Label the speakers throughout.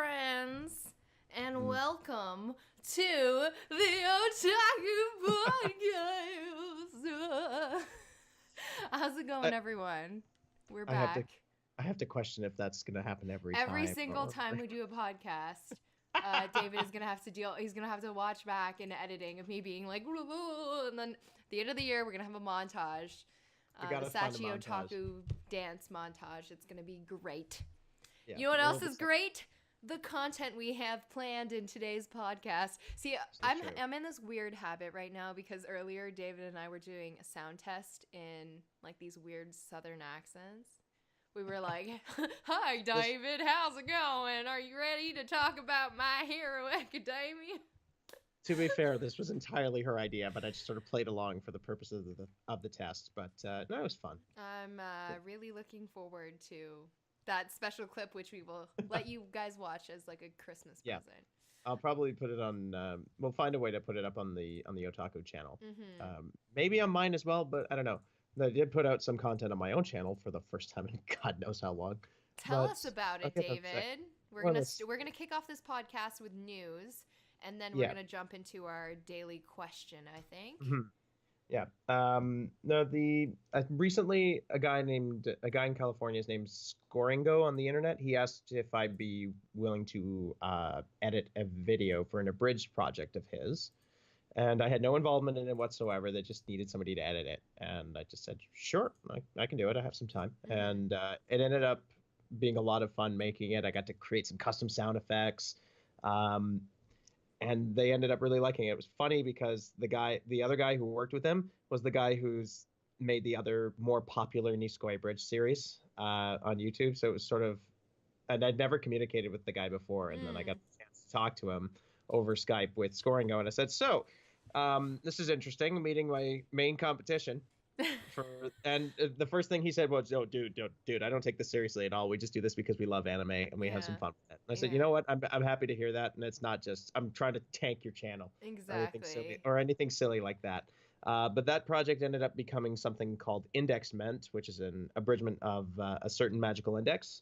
Speaker 1: friends, and welcome to the Otaku Podcast. How's it going, everyone? We're back.
Speaker 2: I have to question if that's going to happen every time.
Speaker 1: Every single time we do a podcast, David is going to have to deal. He's going to have to watch back in editing of me being like, and then at the end of the year, we're going to have a montage. The Sachie Otaku dance montage. It's going to be great. Yeah, you know what else is great? The content we have planned in today's podcast. See, I'm in this weird habit right now because earlier David and I were doing a sound test in like these weird southern accents. We were like, "Hi, David, how's it going? Are you ready to talk about My Hero Academia?"
Speaker 2: To be fair, this was entirely her idea, but I just sort of played along for the purposes of the test. But no, it was fun.
Speaker 1: I'm really looking forward to that special clip, which we will let you guys watch as like a Christmas present.
Speaker 2: I'll probably put it on. We'll find a way to put it up on the Otaku channel. Mm-hmm. Maybe on mine as well, but I don't know. I did put out some content on my own channel for the first time in God knows how long.
Speaker 1: Tell us about it, David. We're gonna kick off this podcast with news, and then we're gonna jump into our daily question, I think.
Speaker 2: Mm-hmm. Yeah. Recently a guy in California, his name's Scoringo on the internet. He asked if I'd be willing to edit a video for an abridged project of his. And I had no involvement in it whatsoever. They just needed somebody to edit it. And I just said, sure, I can do it. I have some time. Mm-hmm. And it ended up being a lot of fun making it. I got to create some custom sound effects. And they ended up really liking it. It was funny because the other guy who worked with him was the guy who's made the other more popular Nisekoi Bridge series on YouTube. So it was sort of, and I'd never communicated with the guy before. And then I got the chance to talk to him over Skype with Scoringo. And I said, so this is interesting, meeting my main competition. And the first thing he said was, "Oh, dude, I don't take this seriously at all. We just do this because we love anime and we have some fun with it." And I said, "You know what? I'm happy to hear that, and it's not just I'm trying to tank your channel,
Speaker 1: exactly,
Speaker 2: or anything silly like that." But that project ended up becoming something called Indexment, which is an abridgment of a certain magical index,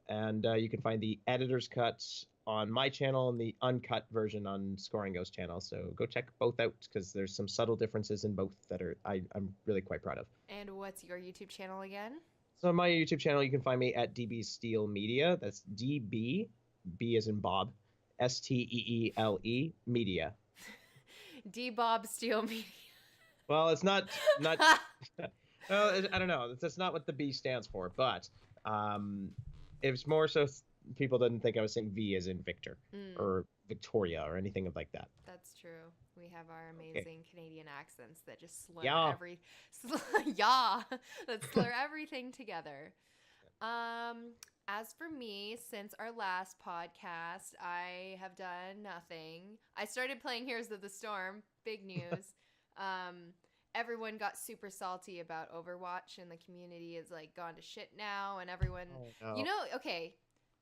Speaker 2: and you can find the editor's cut on my channel and the uncut version on Scoringo's channel. So go check both out because there's some subtle differences in both that I'm really quite proud of.
Speaker 1: And what's your YouTube channel again?
Speaker 2: So on my YouTube channel, you can find me at DB Steel Media. That's DB, B as in Bob, STEELE Media.
Speaker 1: D Bob Steel Media.
Speaker 2: Well, it's not. Well, I don't know. That's not what the B stands for, but it's more so people didn't think I was saying V as in Victor or Victoria or anything like that.
Speaker 1: That's true. We have our amazing Canadian accents that just slur everything together. As for me, since our last podcast, I have done nothing. I started playing Heroes of the Storm. Big news. Everyone got super salty about Overwatch, and the community is like gone to shit now, and everyone, okay.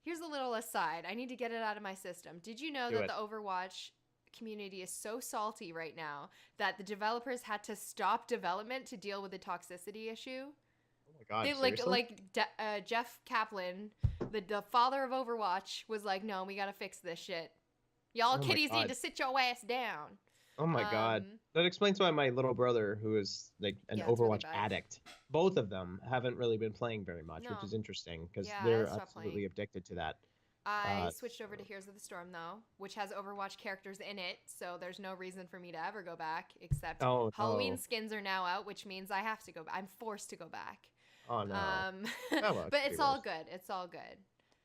Speaker 1: Here's a little aside. I need to get it out of my system. Did you know that the Overwatch community is so salty right now that the developers had to stop development to deal with the toxicity issue?
Speaker 2: Oh my God! Seriously?
Speaker 1: Jeff Kaplan, the father of Overwatch, was like, "No, we gotta fix this shit. Y'all kiddies need to sit your ass down."
Speaker 2: Oh my God. That explains why my little brother, who is like an Overwatch addict, both of them haven't really been playing very much, which is interesting because they're absolutely addicted to that.
Speaker 1: I switched over to Heroes of the Storm, though, which has Overwatch characters in it, so there's no reason for me to ever go back, except Halloween skins are now out, which means I have to go back. I'm forced to go back.
Speaker 2: Oh, no.
Speaker 1: But it's all good. It's all good.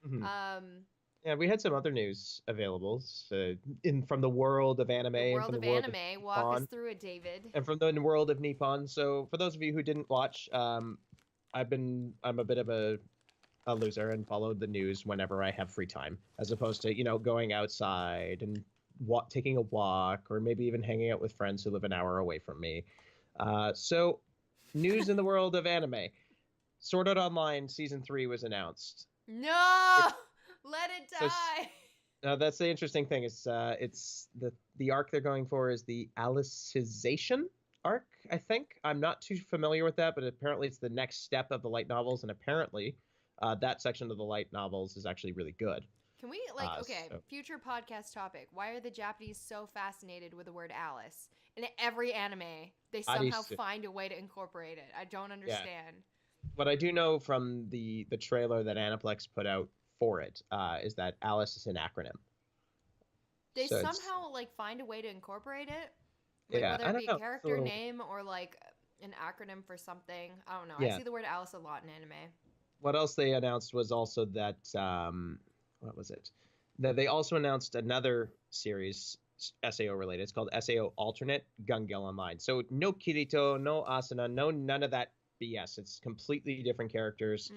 Speaker 1: Mm-hmm.
Speaker 2: Yeah, we had some other news available from the world of anime.
Speaker 1: Walk us through it, David.
Speaker 2: And from the world of Nippon. So for those of you who didn't watch, I'm a bit of a loser and followed the news whenever I have free time, as opposed to, going outside and taking a walk or maybe even hanging out with friends who live an hour away from me. So news in the world of anime. Sword Art Online Season 3 was announced.
Speaker 1: No! Let it die.
Speaker 2: So, that's the interesting thing. It's the arc they're going for is the Alicization arc, I think. I'm not too familiar with that, but apparently it's the next step of the light novels, and apparently that section of the light novels is actually really good.
Speaker 1: Can we, future podcast topic. Why are the Japanese so fascinated with the word Alice? In every anime, they somehow find a way to incorporate it. I don't understand.
Speaker 2: Yeah. What I do know from the trailer that Aniplex put out for it is that Alice is an acronym.
Speaker 1: They somehow, find a way to incorporate it? Whether it be a character name or, an acronym for something. I don't know. Yeah. I see the word Alice a lot in anime.
Speaker 2: What else they announced was also that... what was it? They also announced another series, SAO related. It's called SAO Alternate Gun Gale Online. So no Kirito, no Asuna, none of that BS. It's completely different characters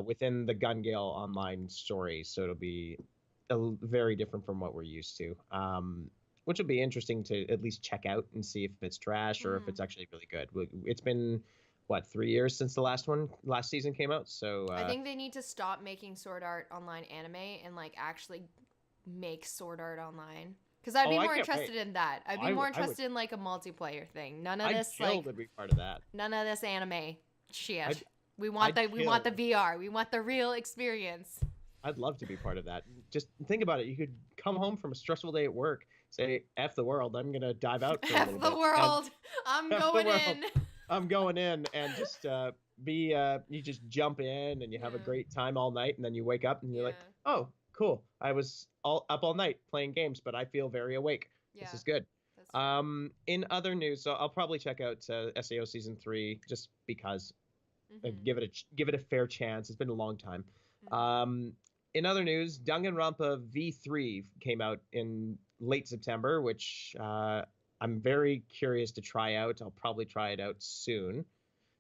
Speaker 2: within the Gun Gale Online story. So it'll be very different from what we're used to, which will be interesting to at least check out and see if it's trash or if it's actually really good. It's been... 3 years since the last season came out? So
Speaker 1: I think they need to stop making Sword Art Online anime and actually make Sword Art Online. Because I'd be more interested in that. I'd be more interested in a multiplayer thing. None of this
Speaker 2: would be part of that.
Speaker 1: None of this anime shit. We want the VR. We want the real experience.
Speaker 2: I'd love to be part of that. Just think about it. You could come home from a stressful day at work, say F the world. I'm gonna dive out for a little bit.
Speaker 1: F the world. I'm going in.
Speaker 2: I'm going in and just you just jump in and you have a great time all night, and then you wake up and you're like, oh, cool. I was up all night playing games, but I feel very awake. Yeah. This is good. In other news, so I'll probably check out SAO Season 3 just because. Give it a fair chance. It's been a long time. In other news, Danganronpa V3 came out in late September, which... I'm very curious to try out. I'll probably try it out soon.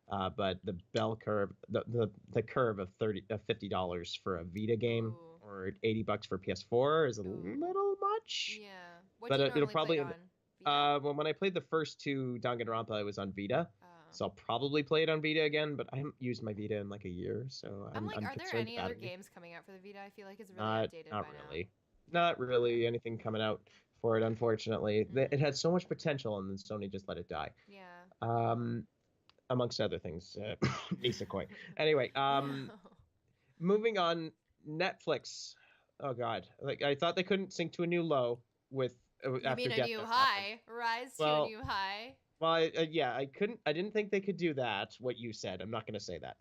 Speaker 2: But the bell curve, the curve of $50 for a Vita game or $80 for PS4 is a little much.
Speaker 1: Yeah. What do you normally play on?
Speaker 2: Well, when I played the first two Danganronpa, it was on Vita. So I'll probably play it on Vita again, but I haven't used my Vita in a year, so I'm
Speaker 1: are there any other games coming out for the Vita? I feel like it's really outdated
Speaker 2: by now. Not really anything coming out for it, unfortunately. It had so much potential, and then Sony just let it die.
Speaker 1: Yeah.
Speaker 2: Amongst other things, Nisekoi. Anyway, moving on, Netflix. Oh God, I thought they couldn't sink to a new low with after
Speaker 1: a new high, rise to a new high.
Speaker 2: Well, I couldn't. I didn't think they could do that. What you said, I'm not going to say that.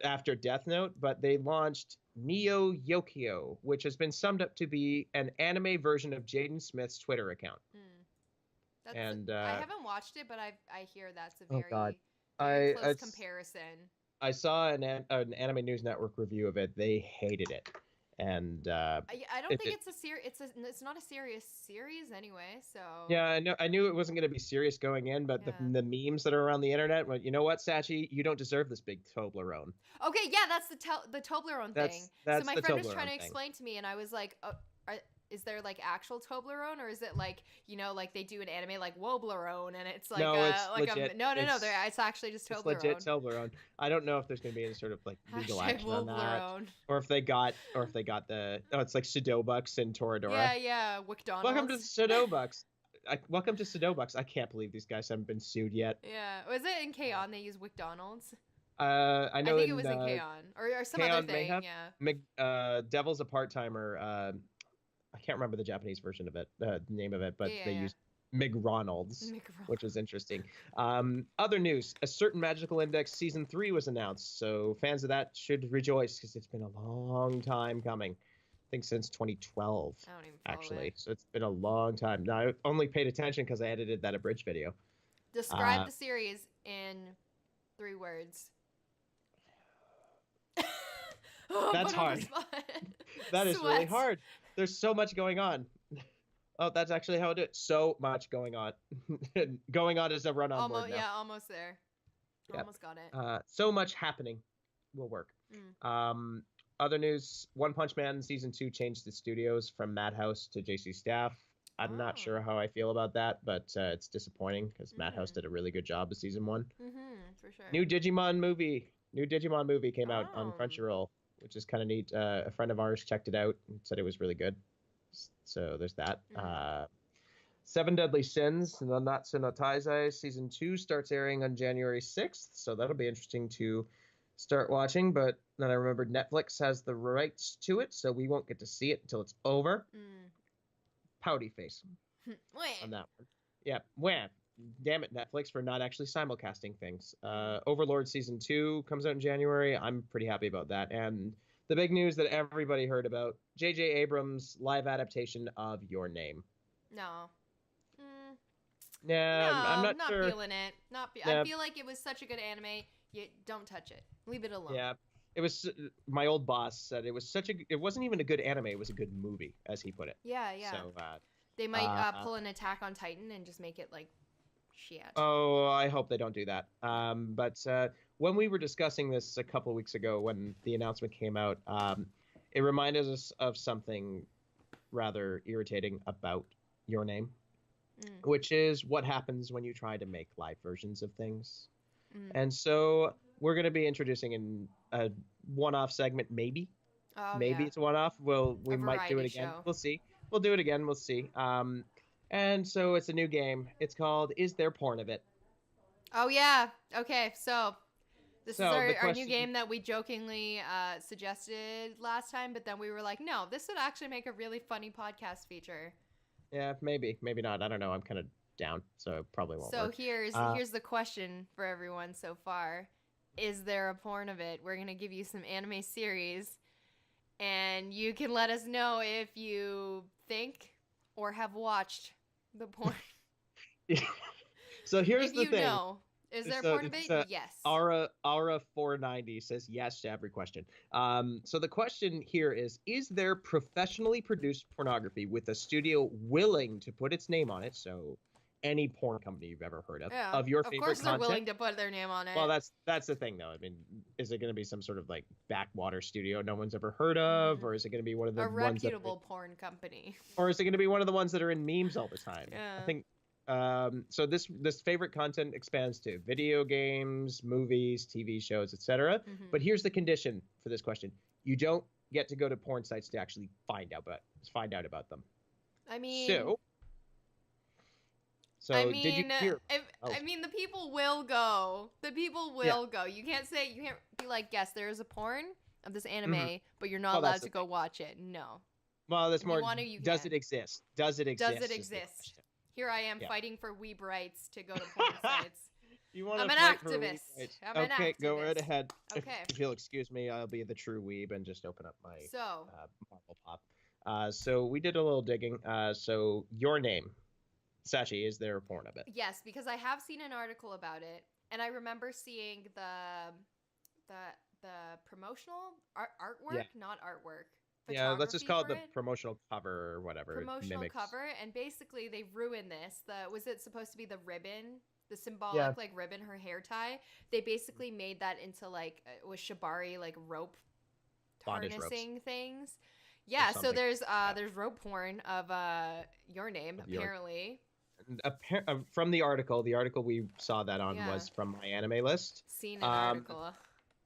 Speaker 2: After Death Note, but they launched Neo Yokio, which has been summed up to be an anime version of Jaden Smith's Twitter account.
Speaker 1: I haven't watched it, but I hear that's a very close comparison.
Speaker 2: I saw an Anime News Network review of it. They hated it. And
Speaker 1: I don't think it's not a serious series anyway. So
Speaker 2: yeah, I knew it wasn't going to be serious going in, but the memes that are around the internet. Well, you know what, Sachie, you don't deserve this big Toblerone.
Speaker 1: Okay, yeah, that's the Toblerone thing. So my friend was trying to explain to me, and I was like, is there actual Toblerone, or is it they do an anime like Woblerone, and it's like
Speaker 2: legit.
Speaker 1: No, it's actually just Toblerone.
Speaker 2: It's legit Toblerone. I don't know if there's going to be any sort of legal action on that, or if they got the it's like Sudobucks and Toradora.
Speaker 1: Yeah, WcDonald's.
Speaker 2: Welcome to Sudobucks. Welcome to Sudobucks. I can't believe these guys haven't been sued yet.
Speaker 1: Yeah, was it in K-On! They use WcDonald's?
Speaker 2: I know.
Speaker 1: I think it was in K-On! or some other thing.
Speaker 2: Yeah. Devil's a part-timer. I can't remember the Japanese version of it, the name of it, but they used McRonald's, which was interesting. Other news, A Certain Magical Index Season 3 was announced, so fans of that should rejoice because it's been a long time coming. I think since 2012,
Speaker 1: I don't even
Speaker 2: actually. So it's been a long time. Now, I only paid attention because I edited that abridged video.
Speaker 1: Describe the series in 3 words.
Speaker 2: That's hard. That is really hard. There's so much going on. Oh, that's actually how I do it. So much going on. Going on is a run-on word now.
Speaker 1: Yeah, almost there. Yep. Almost got it.
Speaker 2: So much happening will work. Other news, One Punch Man Season 2 changed the studios from Madhouse to JC Staff. I'm not sure how I feel about that, but it's disappointing because Madhouse did a really good job with Season 1.
Speaker 1: For sure.
Speaker 2: New Digimon movie came out on Crunchyroll, which is kind of neat. A friend of ours checked it out and said it was really good. So there's that. Seven Deadly Sins, Nanatsu no Taizai Season 2 starts airing on January 6th. So that'll be interesting to start watching, but then I remembered Netflix has the rights to it, so we won't get to see it until it's over. Pouty face on that one. Yeah, wham. Damn it, Netflix, for not actually simulcasting things. Overlord Season 2 comes out in January. I'm pretty happy about that. And the big news that everybody heard about, J.J. Abrams' live adaptation of Your Name.
Speaker 1: No.
Speaker 2: Yeah,
Speaker 1: no,
Speaker 2: I'm not sure.
Speaker 1: Feeling it. I feel like it was such a good anime. You don't touch it. Leave it alone.
Speaker 2: Yeah. It was, my old boss said it wasn't even a good anime, it was a good movie, as he put it.
Speaker 1: Yeah.
Speaker 2: So,
Speaker 1: they might pull an Attack on Titan and just make it like shit.
Speaker 2: Oh, I hope they don't do that. But when we were discussing this a couple of weeks ago, when the announcement came out, it reminded us of something rather irritating about Your Name, which is what happens when you try to make live versions of things. And so we're going to be introducing a one-off segment, maybe. Maybe it's a one-off. We might do it again. We'll see. We'll do it again. We'll see. And so it's a new game. It's called Is There Porn of It?
Speaker 1: Oh, yeah. Okay, so this is our new game that we jokingly suggested last time, but then we were like, no, this would actually make a really funny podcast feature.
Speaker 2: Yeah, maybe. Maybe not. I don't know. I'm kind of down, so it probably won't work.
Speaker 1: So here's the question for everyone so far. Is there a porn of it? We're going to give you some anime series, and you can let us know if you think or have watched the porn.
Speaker 2: So here's the thing.
Speaker 1: Know. Is there a porn of it? Yes.
Speaker 2: Aura490 says yes to every question. So the question here is there professionally produced pornography with a studio willing to put its name on it? So any porn company you've ever heard of your favorite content. Of course they're
Speaker 1: willing to put their name on it.
Speaker 2: Well, that's the thing, though. I mean, is it going to be some sort of like backwater studio no one's ever heard of, or is it going to be one of the ones
Speaker 1: reputable porn company,
Speaker 2: or is it going to be one of the ones that are in memes all the time?
Speaker 1: Yeah.
Speaker 2: I think. So this favorite content expands to video games, movies, TV shows, etc. But here's the condition for this question: you don't get to go to porn sites to actually find out about them.
Speaker 1: I mean.
Speaker 2: So did you hear?
Speaker 1: I mean, the people will go. The people will go. You can't be like, yes, there is a porn of this anime, but you're not allowed to go watch it. No.
Speaker 2: Well, that's more. Does it exist? Does it exist?
Speaker 1: Does it exist? Here I am fighting for weeb rights to go to porn sites.
Speaker 2: I'm
Speaker 1: an activist.
Speaker 2: Okay, go right ahead.
Speaker 1: Okay.
Speaker 2: If you'll excuse me, I'll be the true weeb and just open up my Marvel Pop. So we did a little digging. So Your Name. Sachie, is there a porn of it?
Speaker 1: Yes, because I have seen an article about it, and I remember seeing the promotional artwork, not artwork.
Speaker 2: Yeah, let's just call it the promotional cover or whatever.
Speaker 1: Promotional cover, and basically they ruined this. Was it supposed to be the ribbon, the symbolic like ribbon, her hair tie? They basically made that into like with shibari like rope harnessing things. Yeah, so there's rope porn of Your Name apparently.
Speaker 2: From the article we saw that on was from My Anime List.
Speaker 1: Seen an article.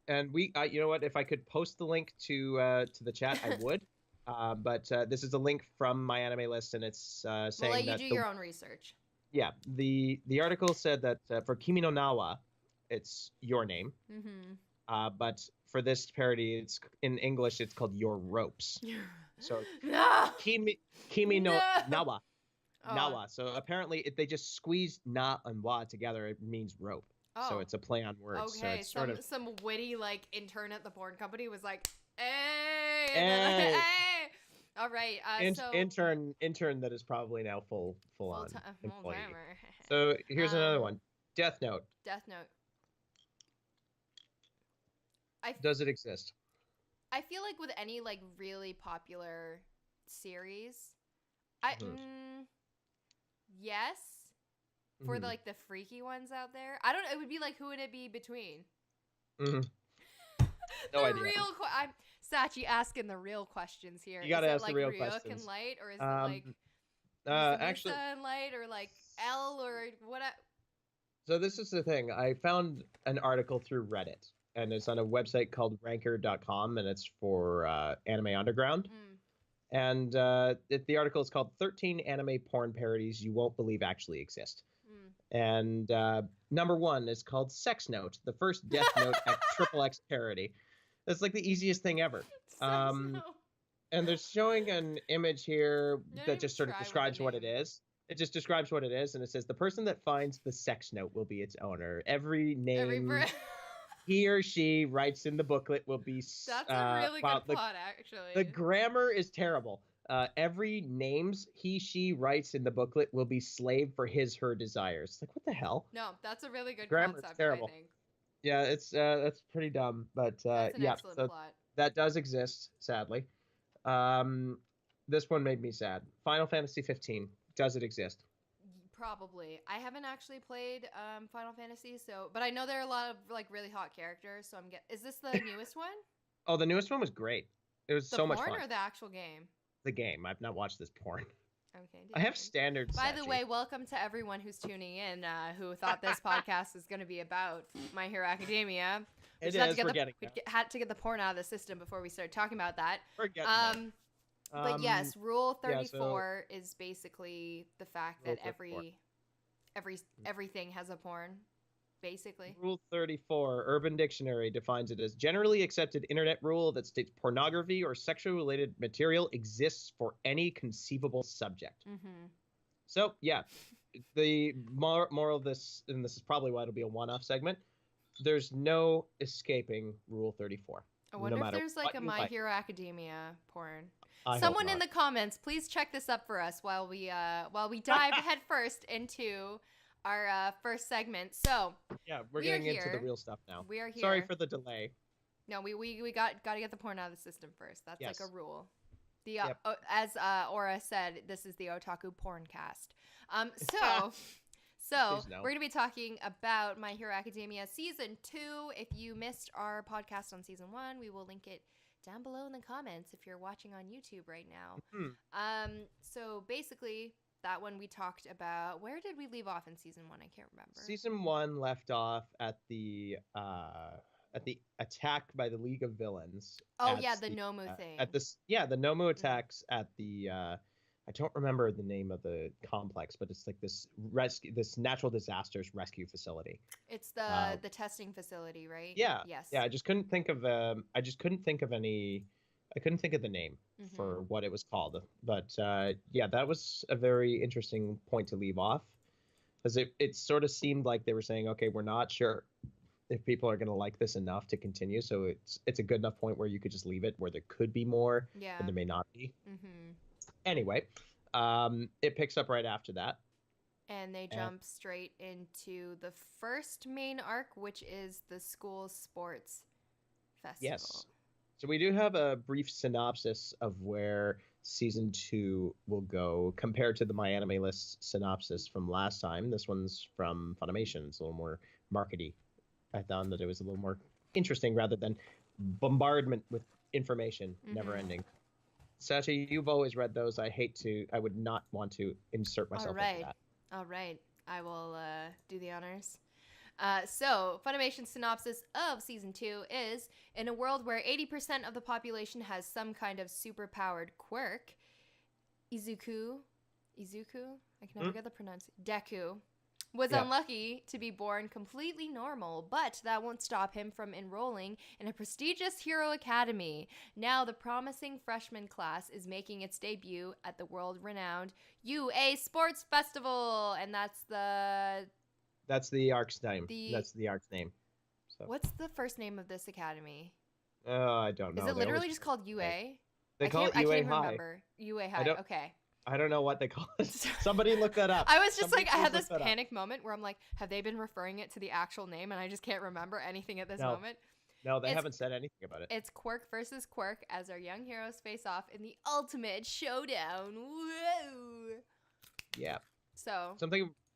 Speaker 2: And we, you know what? If I could post the link to the chat, I would. But this is a link from My Anime List, and it's saying
Speaker 1: we'll let you do your own research.
Speaker 2: Yeah, the article said that for Kimi no Nawa, it's Your Name. But for this parody, it's in English. It's called Your Ropes. So Kimi no Nawa. Nawa. So apparently, they just squeezed na and wa together. It means rope. So it's a play on words.
Speaker 1: Okay,
Speaker 2: so it's
Speaker 1: some witty like intern at the porn company was like, hey. All right.
Speaker 2: Intern that is probably now full on employee. So here's another one. Death Note. Does it exist?
Speaker 1: I feel like with any like really popular series, yes. For the freaky ones out there, I don't know. It would be like, who would it be between?
Speaker 2: No idea.
Speaker 1: I'm Sachie asking the real questions here.
Speaker 2: You gotta ask
Speaker 1: the
Speaker 2: real
Speaker 1: Ryuk
Speaker 2: questions.
Speaker 1: And Light, or is it
Speaker 2: actually
Speaker 1: and Light, or like L, or what?
Speaker 2: So this is the thing. I found an article through Reddit, and it's on a website called Ranker.com, and it's for Anime Underground. And the article is called 13 Anime Porn Parodies You Won't Believe Actually Exist. And number 1 is called Sex Note, the first Death Note XXX parody. That's like the easiest thing ever. And they're showing an image here that just sort of describes what it is. It just describes what it is, and it says the person that finds the sex note will be its owner. Every name he or she writes in the booklet will be.
Speaker 1: That's a really good plot, actually.
Speaker 2: The grammar is terrible. Every names he/she writes in the booklet will be slave for his/her desires. Like, what the hell?
Speaker 1: No, that's a really good
Speaker 2: Grammar's
Speaker 1: concept.
Speaker 2: terrible.
Speaker 1: I think.
Speaker 2: Yeah, it's that's pretty dumb, but
Speaker 1: that's an excellent plot.
Speaker 2: That does exist, sadly. This one made me sad. Final Fantasy 15. Does it exist?
Speaker 1: Probably. I haven't actually played Final Fantasy, but I know there are a lot of like really hot characters. So is this the newest one?
Speaker 2: Oh, the newest one was great. It was so much fun.
Speaker 1: The porn or the actual game?
Speaker 2: The game. I've not watched this porn.
Speaker 1: Okay.
Speaker 2: I have standards.
Speaker 1: By the way, welcome to everyone who's tuning in who thought this podcast is going to be about My Hero Academia.
Speaker 2: We
Speaker 1: had to get the porn out of the system before we started talking about that.
Speaker 2: We're getting there.
Speaker 1: But yes, Rule 34 is basically the fact that everything has a porn, basically.
Speaker 2: Rule 34, Urban Dictionary defines it as generally accepted internet rule that states pornography or sexually related material exists for any conceivable subject.
Speaker 1: Mm-hmm.
Speaker 2: So, yeah, the moral of this, and this is probably why it'll be a one-off segment, there's no escaping Rule 34.
Speaker 1: I wonder if there's like a My Hero Academia porn.
Speaker 2: Someone
Speaker 1: in the comments, please check this up for us while we dive headfirst into our first segment. So
Speaker 2: yeah, we're getting into the real stuff now.
Speaker 1: We are here.
Speaker 2: Sorry for the delay.
Speaker 1: No, we got to get the porn out of the system first. That's like a rule. As Aura said, this is the Otaku Porncast. So we're going to be talking about My Hero Academia Season 2. If you missed our podcast on Season 1, we will link it down below in the comments if you're watching on YouTube right now.
Speaker 2: Mm-hmm.
Speaker 1: So basically, that one we talked about. Where did we leave off in Season 1? I can't remember.
Speaker 2: Season 1 left off at the attack by the League of Villains.
Speaker 1: Oh, yeah, the Nomu thing.
Speaker 2: The Nomu attacks at the... I don't remember the name of the complex, but it's like this natural disasters rescue facility.
Speaker 1: It's the testing facility, right?
Speaker 2: Yeah.
Speaker 1: Yes.
Speaker 2: Yeah. I couldn't think of the name for what it was called. But that was a very interesting point to leave off, because it sort of seemed like they were saying, okay, we're not sure if people are going to like this enough to continue. So it's a good enough point where you could just leave it, where there could be more, and there may not be.
Speaker 1: Mm-hmm.
Speaker 2: Anyway, it picks up right after that.
Speaker 1: And they jump straight into the first main arc, which is the school sports festival.
Speaker 2: Yes. So we do have a brief synopsis of where Season 2 will go compared to the My Anime List synopsis from last time. This one's from Funimation. It's a little more markety. I found that it was a little more interesting rather than bombardment with information, never ending. Sachie, you've always read those. I would not want to insert myself into that.
Speaker 1: All right. I will do the honors. So, Funimation's synopsis of Season 2 is, in a world where 80% of the population has some kind of superpowered quirk, Izuku, I can never get the pronunciation, Deku, was unlucky to be born completely normal, but that won't stop him from enrolling in a prestigious hero academy. Now the promising freshman class is making its debut at the world-renowned UA Sports Festival, and that's the
Speaker 2: arc's name. That's the arc's name. So.
Speaker 1: What's the first name of this academy?
Speaker 2: I don't know.
Speaker 1: Is it literally just called UA?
Speaker 2: They call it UA High.
Speaker 1: I can't remember. UA High, okay.
Speaker 2: I don't know what they call it. Somebody look that up.
Speaker 1: I was just I had this panic moment where I'm like, have they been referring it to the actual name? And I just can't remember anything at this moment.
Speaker 2: No, they haven't said anything about it.
Speaker 1: It's Quirk versus Quirk as our young heroes face off in the ultimate showdown. Whoa!
Speaker 2: Yeah.
Speaker 1: So.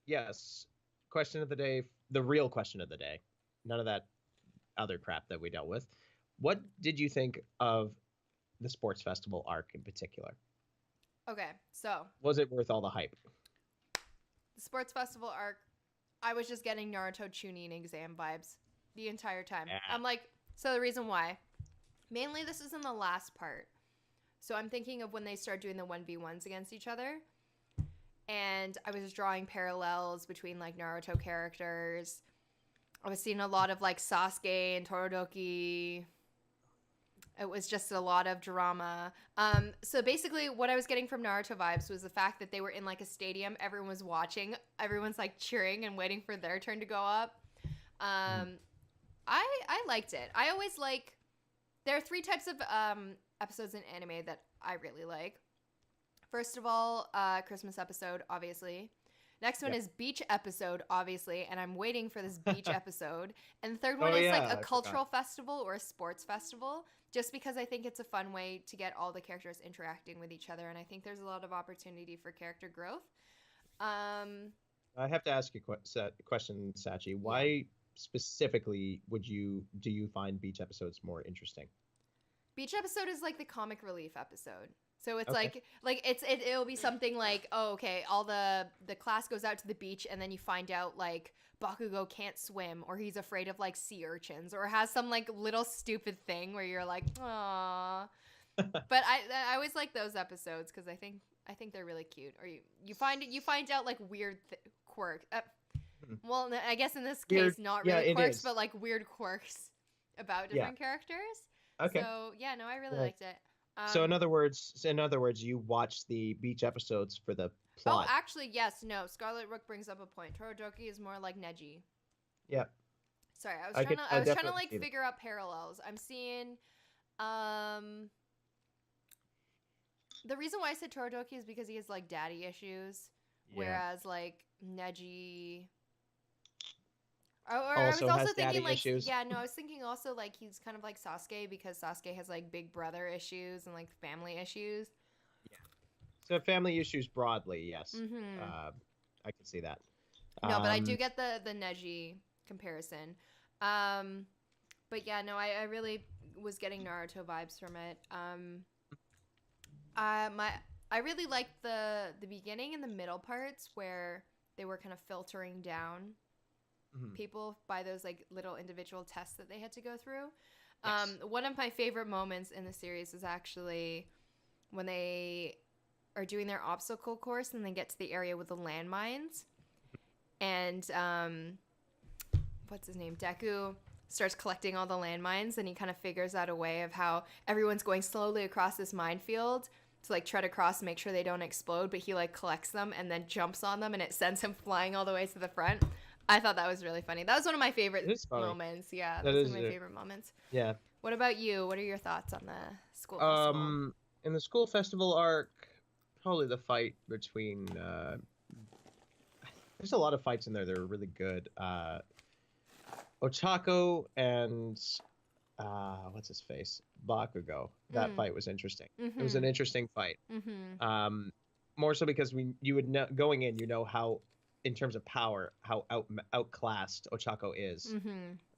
Speaker 2: Yes. Question of the day, the real question of the day. None of that other crap that we dealt with. What did you think of the sports festival arc in particular?
Speaker 1: Okay, so.
Speaker 2: Was it worth all the hype?
Speaker 1: The sports festival arc, I was just getting Naruto Chunin exam vibes the entire time. Yeah. I'm like, so the reason why. Mainly this is in the last part. So I'm thinking of when they start doing the 1v1s against each other. and I was drawing parallels between like Naruto characters. I was seeing a lot of like Sasuke and Todoroki. It was just a lot of drama. So basically what I was getting from Naruto vibes was the fact that they were in like a stadium. Everyone was watching. Everyone's like cheering and waiting for their turn to go up. I liked it. I always like, there are 3 types of episodes in anime that I really like. First of all, Christmas episode, obviously. Next one is beach episode, obviously, and I'm waiting for this beach episode. And the third one is like a cultural festival or a sports festival, just because I think it's a fun way to get all the characters interacting with each other, and I think there's a lot of opportunity for character growth.
Speaker 2: I have to ask you a question, Sachie. Why specifically do you find beach episodes more interesting?
Speaker 1: Beach episode is like the comic relief episode. So it's it'll be something like, oh, okay, all the class goes out to the beach, and then you find out like Bakugo can't swim, or he's afraid of like sea urchins, or has some like little stupid thing where you're like, aww. But I always like those episodes because I think they're really cute. Or you find out like weird quirk. Well, I guess in this case, not really quirks, but like weird quirks about different characters.
Speaker 2: Okay.
Speaker 1: So yeah, no, I really liked it.
Speaker 2: So in other words, you watch the beach episodes for the plot.
Speaker 1: Oh, actually, yes. No, Scarlet Rook brings up a point. Todoroki is more like Neji.
Speaker 2: Yeah.
Speaker 1: Sorry, I was trying to like figure out parallels. I'm seeing, the reason why I said Todoroki is because he has like daddy issues, whereas like Neji. I was also thinking like issues. I was thinking also like he's kind of like Sasuke because Sasuke has like big brother issues and like family issues.
Speaker 2: Yeah. So family issues broadly, yes. I can see that.
Speaker 1: No, but I do get the Neji comparison. But yeah, no, I really was getting Naruto vibes from it. I really liked the beginning and the middle parts where they were kind of filtering down people by those like little individual tests that they had to go through. Yes. One of my favorite moments in the series is actually when they are doing their obstacle course and they get to the area with the landmines, and what's his name, Deku starts collecting all the landmines, and he kind of figures out a way of how everyone's going slowly across this minefield to like tread across and make sure they don't explode, but he like collects them and then jumps on them and it sends him flying all the way to the front. I thought that was really funny. That was one of my favorite moments. Yeah, that was one of my favorite moments.
Speaker 2: Yeah.
Speaker 1: What about you? What are your thoughts on the school festival?
Speaker 2: In the school festival arc, probably the fight between there's a lot of fights in there that are really good. Otaku and what's his face? Bakugo. That fight was interesting. It was an interesting fight. More so because you would know going in, you know how, in terms of power, how outclassed Ochako is.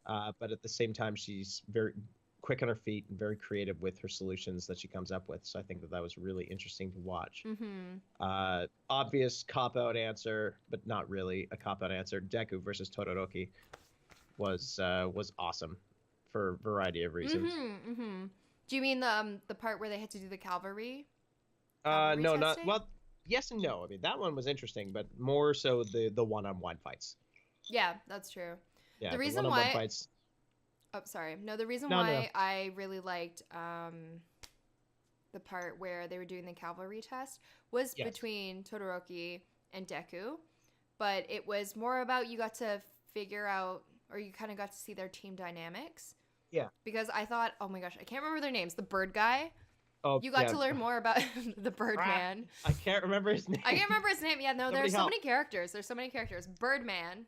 Speaker 2: But at the same time, she's very quick on her feet and very creative with her solutions that she comes up with. So I think that was really interesting to watch. Obvious cop-out answer, but not really a cop-out answer. Deku versus Todoroki was awesome for a variety of reasons.
Speaker 1: Do you mean the part where they had to do the cavalry?
Speaker 2: No, testing? Not well. Yes and no. I mean, that one was interesting, but more so the one-on-one fights.
Speaker 1: Yeah, that's true.
Speaker 2: Yeah,
Speaker 1: the reason why fights. Oh, sorry. No, the reason why I really liked the part where they were doing the cavalry test was between Todoroki and Deku, but it was more about you got to figure out, or you kind of got to see their team dynamics. Yeah. Because I thought, oh my gosh, I can't remember their names. The bird guy. Oh, you got to learn more about the Birdman.
Speaker 2: I can't remember his name.
Speaker 1: I can't remember his name. Yeah, no, there's so many characters. There's so many characters. Birdman.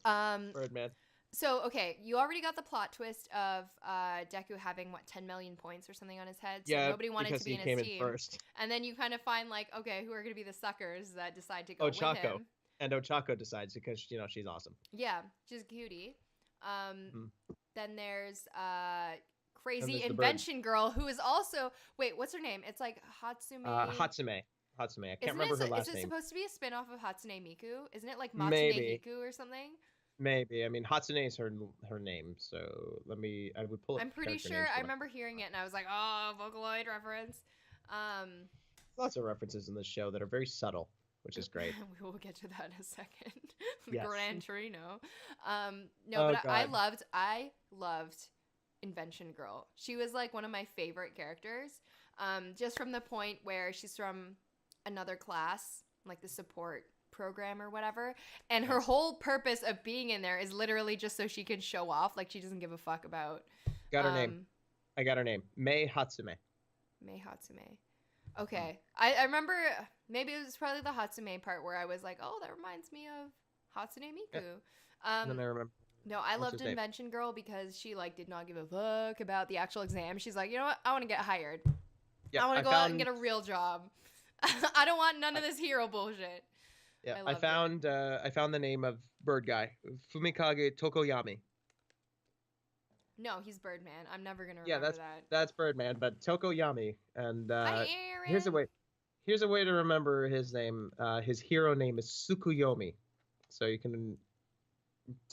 Speaker 2: Birdman.
Speaker 1: So, okay, you already got the plot twist of Deku having, 10 million points or something on his head. So nobody wanted to be in his team. First. And then you kind of find, okay, who are going to be the suckers that decide to go with him.
Speaker 2: And Ochako decides because, she's awesome.
Speaker 1: Yeah, she's a cutie. Then there's crazy invention girl who is also, wait, what's her name? It's like Hatsume.
Speaker 2: Hatsume. I can't remember her last name.
Speaker 1: Is it supposed to be a spin-off of Hatsune Miku? Isn't it like Matsune Hiku or something?
Speaker 2: Maybe. I mean, Hatsune is her name, so I would pull it.
Speaker 1: I'm pretty sure I remember hearing it and I was like, oh, Vocaloid reference.
Speaker 2: Lots of references in this show that are very subtle. which is great.
Speaker 1: We will get to that in a second.
Speaker 2: Yes.
Speaker 1: Gran Torino.
Speaker 2: God.
Speaker 1: I loved Invention Girl. She was like one of my favorite characters. Just from the point where she's from another class, like the support program or whatever, and her whole purpose of being in there is literally just so she can show off. Like, she doesn't give a fuck about.
Speaker 2: Got her name. I got her name. Mei Hatsume.
Speaker 1: Mei Hatsume. Okay. I remember, maybe it was probably the Hatsume part where I was like, oh, that reminds me of Hatsune Miku.
Speaker 2: And then I remember.
Speaker 1: No, I loved Invention Girl because she like did not give a fuck about the actual exam. She's like, you know what? I want to get hired. I want to go out and get a real job. I don't want none of this hero bullshit.
Speaker 2: Yeah, I found the name of bird guy, Fumikage Tokoyami.
Speaker 1: No, he's Birdman. I'm never gonna remember that.
Speaker 2: Yeah, that's Birdman, but Tokoyami. And
Speaker 1: Hi,
Speaker 2: here's a way to remember his name. His hero name is Tsukuyomi, so you can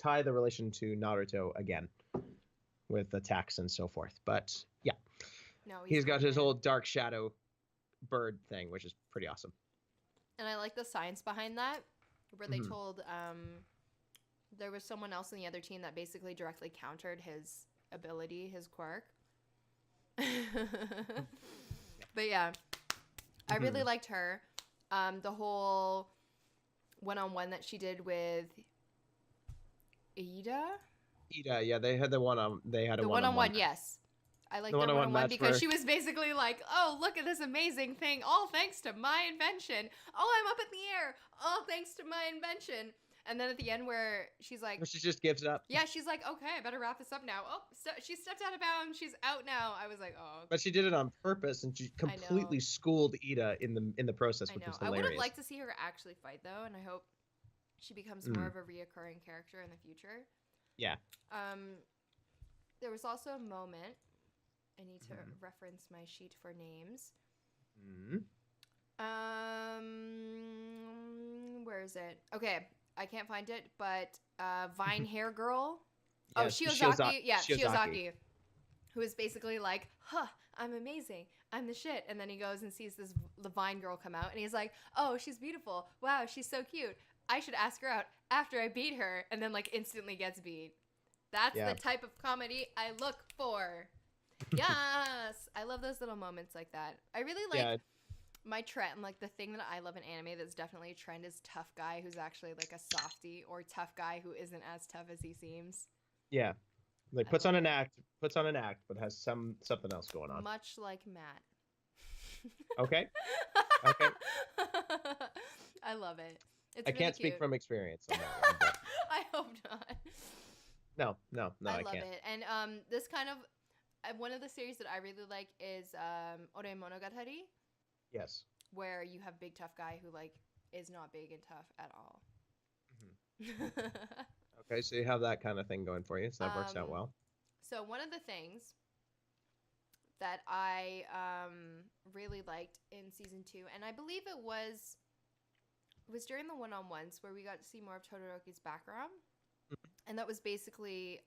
Speaker 2: tie the relation to Naruto again with attacks and so forth. But yeah,
Speaker 1: no,
Speaker 2: he's got his whole dark shadow bird thing, which is pretty awesome.
Speaker 1: And I like the science behind that, where they told there was someone else in the other team that basically directly countered his ability, his quirk. But yeah, I really liked her. The whole one-on-one that she did with Ida, yeah,
Speaker 2: they had the one-on-one.
Speaker 1: Yes. I like the one-on-one because she was basically like, oh, look at this amazing thing, all thanks to my invention. Oh, I'm up in the air, all thanks to my invention. And then at the end where she's like...
Speaker 2: She just gives up.
Speaker 1: Yeah, she's like, okay, I better wrap this up now. Oh, so she stepped out of bounds. She's out now. I was like, oh.
Speaker 2: But she did it on purpose, and she completely schooled Ida in the process, which was hilarious.
Speaker 1: I would have liked to see her actually fight, though, and I hope she becomes more of a reoccurring character in the future.
Speaker 2: Yeah.
Speaker 1: There was also a moment... I need to reference my sheet for names. Where is it? Okay, I can't find it, but Vine Hair Girl.
Speaker 2: Yes,
Speaker 1: Shiozaki. Yeah, Shiozaki. Who is basically like, I'm amazing. I'm the shit. And then he goes and sees the Vine Girl come out, and he's like, oh, she's beautiful. Wow, she's so cute. I should ask her out after I beat her, and then like instantly gets beat. That's the type of comedy I look for. Yes, I love those little moments like that. I really like my trend, like the thing that I love in anime that's definitely a trend is tough guy who's actually like a softie, or tough guy who isn't as tough as he seems.
Speaker 2: Yeah, like puts on an act, but has something else going on.
Speaker 1: Much like Matt.
Speaker 2: Okay.
Speaker 1: I love it. It's
Speaker 2: I can't speak from experience on that one, but...
Speaker 1: I hope not.
Speaker 2: No, I
Speaker 1: love
Speaker 2: can't.
Speaker 1: it. And this kind of one of the series that I really like is Ore Monogatari.
Speaker 2: Yes.
Speaker 1: Where you have big tough guy who like is not big and tough at all.
Speaker 2: Okay, so you have that kind of thing going for you, so that works out well.
Speaker 1: So one of the things that I really liked in season 2, and I believe it was during the one-on-ones where we got to see more of Todoroki's background. And that was basically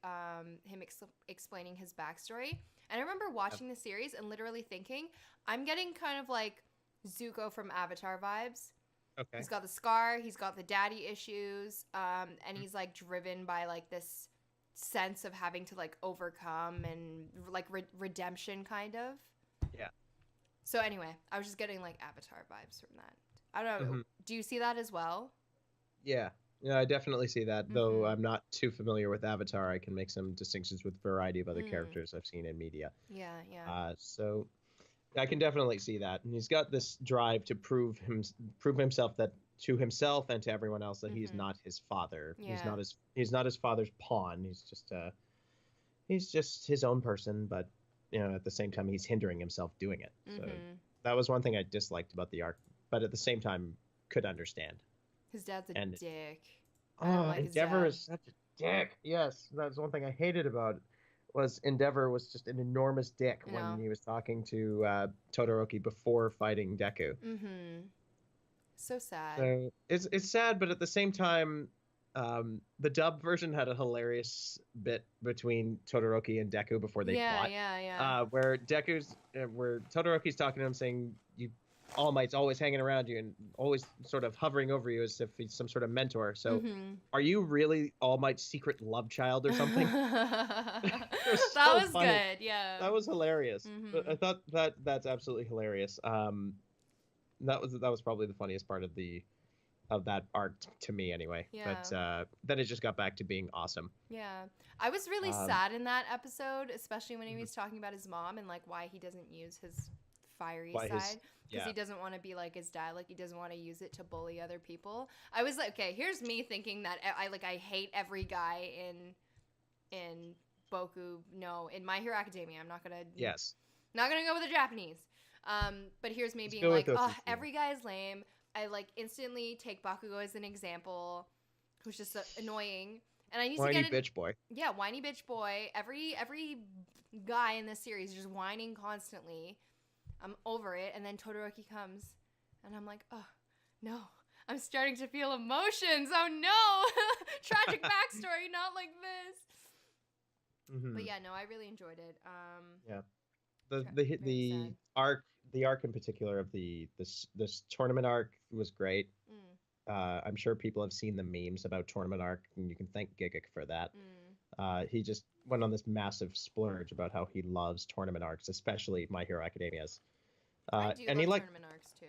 Speaker 1: him explaining his backstory. And I remember watching the series and literally thinking, I'm getting kind of like Zuko from Avatar vibes.
Speaker 2: Okay.
Speaker 1: He's got the scar, he's got the daddy issues, and he's like driven by like this sense of having to like overcome and like redemption kind of.
Speaker 2: Yeah.
Speaker 1: So anyway, I was just getting like Avatar vibes from that. I don't know. Do you see that as well?
Speaker 2: Yeah. Yeah, I definitely see that. Though I'm not too familiar with Avatar, I can make some distinctions with a variety of other characters I've seen in media.
Speaker 1: Yeah.
Speaker 2: So I can definitely see that. And he's got this drive to prove himself that to himself and to everyone else that he's not his father. Yeah. He's not his father's pawn. He's just his own person, but at the same time he's hindering himself doing it. So that was one thing I disliked about the arc, but at the same time could understand.
Speaker 1: His dad's a dick.
Speaker 2: Endeavor is such a dick. Yes, that's one thing I hated about Endeavor was just an enormous dick when he was talking to Todoroki before fighting Deku.
Speaker 1: So sad.
Speaker 2: So it's sad, but at the same time, the dub version had a hilarious bit between Todoroki and Deku before they fought.
Speaker 1: Yeah.
Speaker 2: Where Todoroki's talking to him saying, "You All Might's always hanging around you and always sort of hovering over you as if he's some sort of mentor. So are you really All Might's secret love child or something?
Speaker 1: That was funny. Good, yeah.
Speaker 2: That was hilarious. I thought that's absolutely hilarious. That was probably the funniest part of that arc to me anyway. Yeah. But then it just got back to being awesome.
Speaker 1: Yeah. I was really sad in that episode, especially when he was talking about his mom and like why he doesn't use his fiery side. Because he doesn't want to be like his dad. Like he doesn't want to use it to bully other people. I was like, okay, here's me thinking that I hate every guy in Boku. No, in My Hero Academia. I'm not gonna go with the Japanese. But here's me being like, oh, every guy is lame. I like instantly take Bakugo as an example, who's just annoying, and I need to get
Speaker 2: bitch boy.
Speaker 1: Yeah, whiny bitch boy. Every guy in this series is just whining constantly. I'm over it, and then Todoroki comes, and I'm like, oh no, I'm starting to feel emotions. Oh no, tragic backstory, not like this. But yeah, no, I really enjoyed it.
Speaker 2: The arc in particular of this tournament arc was great. I'm sure people have seen the memes about tournament arc, and you can thank Giga for that. He just went on this massive splurge about how he loves tournament arcs, especially My Hero Academia's.
Speaker 1: I do love tournament arcs too.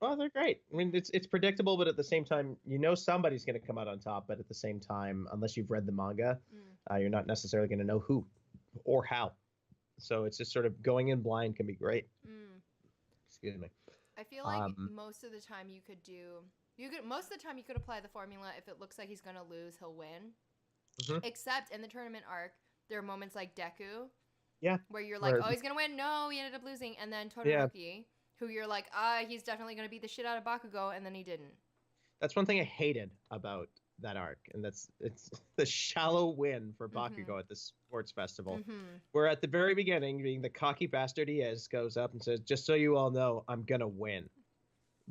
Speaker 2: Well, they're great. I mean, it's predictable, but at the same time, somebody's going to come out on top. But at the same time, unless you've read the manga, you're not necessarily going to know who or how. So it's just sort of going in blind can be great. Excuse me.
Speaker 1: I feel like most of the time you could apply the formula. If it looks like he's going to lose, he'll win. Except in the tournament arc, there are moments like Deku.
Speaker 2: Yeah.
Speaker 1: Where you're like, oh, he's going to win. No, he ended up losing. And then Todoroki, who you're like, he's definitely going to beat the shit out of Bakugo. And then he didn't.
Speaker 2: That's one thing I hated about that arc. And it's the shallow win for Bakugo at the sports festival. Where at the very beginning, being the cocky bastard he is, goes up and says, just so you all know, I'm going to win.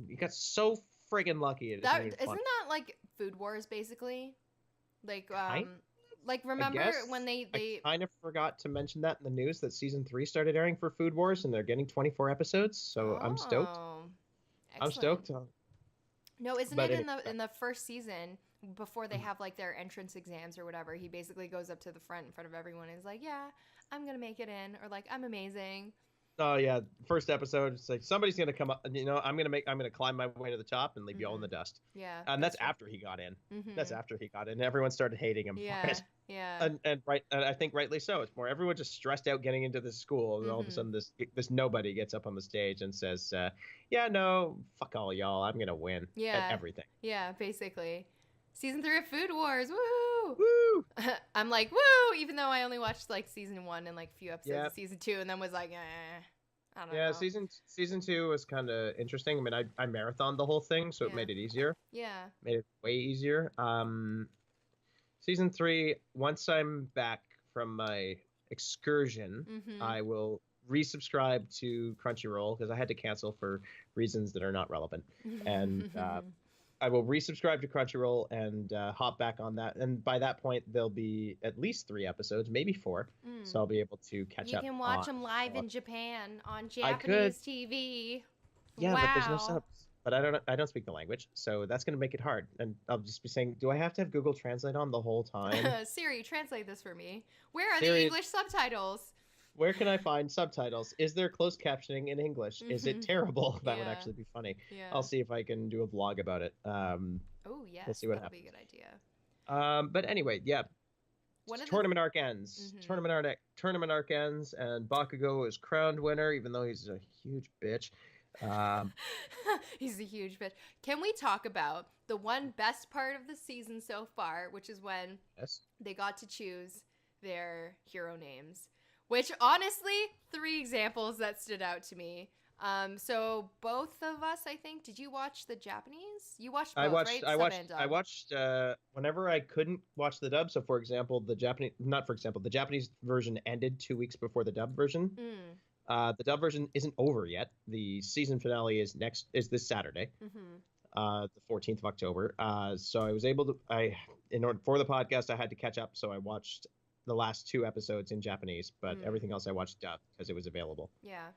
Speaker 2: You got so friggin' lucky.
Speaker 1: Isn't that like Food Wars, basically? Like, remember when they
Speaker 2: kind of forgot to mention that in the news that season 3 started airing for Food Wars and they're getting 24 episodes. So I'm stoked.
Speaker 1: Excellent.
Speaker 2: I'm stoked.
Speaker 1: No, isn't it in the first season before they have like their entrance exams or whatever? He basically goes up to the front in front of everyone and is like, "Yeah, I'm gonna make it in," or like, "I'm amazing."
Speaker 2: Oh yeah, first episode. It's like somebody's gonna come up, and I'm gonna climb my way to the top and leave you all in the dust.
Speaker 1: Yeah,
Speaker 2: and that's after he got in. That's after he got in. Everyone started hating him for it.
Speaker 1: Yeah.
Speaker 2: And I think rightly so. It's more everyone just stressed out getting into this school, and all of a sudden this nobody gets up on the stage and says, "Yeah, no, fuck all y'all. I'm gonna win at everything."
Speaker 1: Yeah, basically. Season 3 of Food Wars, woo!
Speaker 2: Woo!
Speaker 1: I'm like, woo! Even though I only watched like season 1 and like a few episodes of season 2, and then was like, I don't know.
Speaker 2: Yeah, season 2 was kind of interesting. I mean, I marathoned the whole thing, so it made it easier.
Speaker 1: Yeah.
Speaker 2: Made it way easier. Season 3, once I'm back from my excursion, I will resubscribe to Crunchyroll because I had to cancel for reasons that are not relevant. And I will resubscribe to Crunchyroll and hop back on that. And by that point, there'll be at least 3 episodes, maybe 4. So I'll be able to catch up.
Speaker 1: You can watch them live in Japan on Japanese TV.
Speaker 2: Yeah, but there's no subs. But I don't speak the language, so that's going to make it hard. And I'll just be saying, do I have to have Google Translate on the whole time?
Speaker 1: Siri, translate this for me. Where are the English subtitles?
Speaker 2: Where can I find subtitles? Is there closed captioning in English? Is it terrible? That would actually be funny. Yeah. I'll see if I can do a vlog about it.
Speaker 1: Oh, yes.
Speaker 2: We'll see what
Speaker 1: happens. That'll be a good
Speaker 2: idea. But anyway, yeah. Tournament arc ends. Tournament arc ends, and Bakugo is crowned winner, even though he's a huge bitch.
Speaker 1: He's a huge bitch. Can we talk about the one best part of the season so far, which is when they got to choose their hero names? Which, honestly, 3 examples that stood out to me. So both of us, I think, did you watch the Japanese? You watched both, right?
Speaker 2: I watched whenever I couldn't watch the dub. So, for example, the Japanese version ended 2 weeks before the dub version. The dub version isn't over yet. The season finale is this Saturday, the 14th of October. So I was able to, in order for the podcast, I had to catch up. So I watched the last 2 episodes in Japanese, but everything else I watched dubbed because it was available.
Speaker 1: Yeah.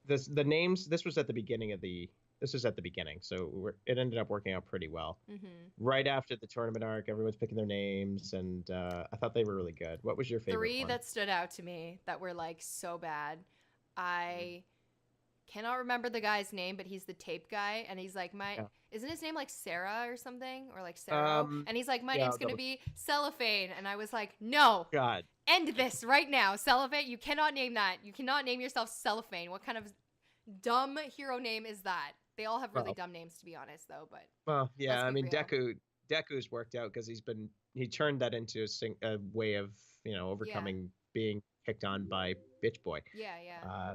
Speaker 2: the names. This was at the beginning so it ended up working out pretty well. Right after the tournament arc, everyone's picking their names, and I thought they were really good. What was your favorite
Speaker 1: 3
Speaker 2: one?
Speaker 1: that stood out to me that were like so bad. I cannot remember the guy's name, but he's the tape guy, and he's like isn't his name like Sarah or something, or like Sarah? And he's like, my name's gonna be Cellophane, and I was like, no,
Speaker 2: God,
Speaker 1: end this right now, Cellophane. You cannot name that. You cannot name yourself Cellophane. What kind of dumb hero name is that? They all have really dumb names, to be honest, though. But
Speaker 2: I mean, Deku's worked out because he turned that into a way of overcoming being picked on by Bitch Boy.
Speaker 1: Yeah.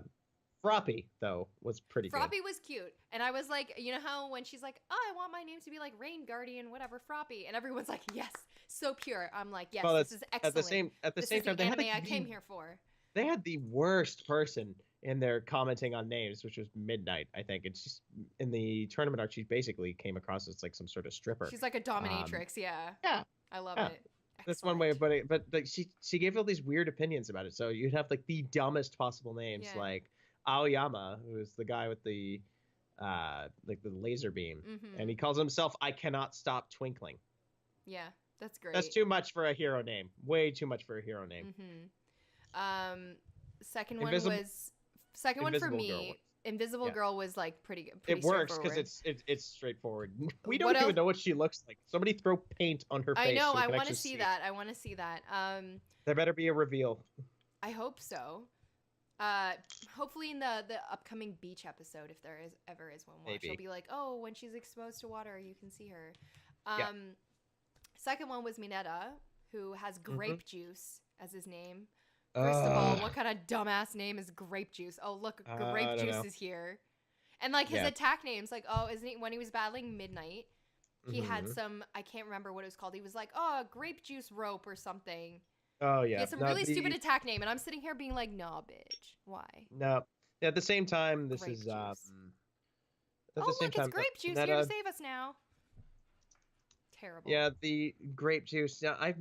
Speaker 2: Froppy, though, was pretty good.
Speaker 1: Froppy was cute. And I was like, you know how when she's like, oh, I want my name to be like Rain Guardian, whatever, Froppy. And everyone's like, yes, so pure. I'm like, yes, this is excellent.
Speaker 2: At the same time,
Speaker 1: the anime I came here for.
Speaker 2: They had the worst person in there commenting on names, which was Midnight, I think. It's just in the tournament arc, she basically came across as like some sort of stripper.
Speaker 1: She's like a dominatrix, Yeah. I love it. Excellent.
Speaker 2: That's one way of putting it. But like, she gave all these weird opinions about it. So you'd have like the dumbest possible names, like Aoyama, who's the guy with the like the laser beam, and he calls himself I Cannot Stop Twinkling. Yeah,
Speaker 1: that's great.
Speaker 2: That's too much for a hero name. Way too much for a hero name.
Speaker 1: Second one for me. Invisible Girl was like pretty
Speaker 2: it works because it's straightforward. We don't even know what she looks like. Somebody throw paint on her face.
Speaker 1: I know. I want to see that. I want to see that.
Speaker 2: There better be a reveal.
Speaker 1: I hope so. Hopefully in the upcoming beach episode, if there ever is one, she'll be like, oh, when she's exposed to water, you can see her. Second one was Minetta, who has grape juice as his name. First of all, what kind of dumbass name is grape juice? Oh, look, grape juice is here. And like his attack names, like, isn't he, when he was battling Midnight, he had some, I can't remember what it was called. He was like, grape juice rope or something.
Speaker 2: Oh, yeah.
Speaker 1: He had some really stupid attack name, and I'm sitting here being like, nah, bitch. Why?
Speaker 2: No. At the same time, this
Speaker 1: grape
Speaker 2: is...
Speaker 1: juice.
Speaker 2: Look,
Speaker 1: it's grape juice
Speaker 2: Minetta,
Speaker 1: here to save us now. Terrible.
Speaker 2: Yeah, the grape juice. Yeah, I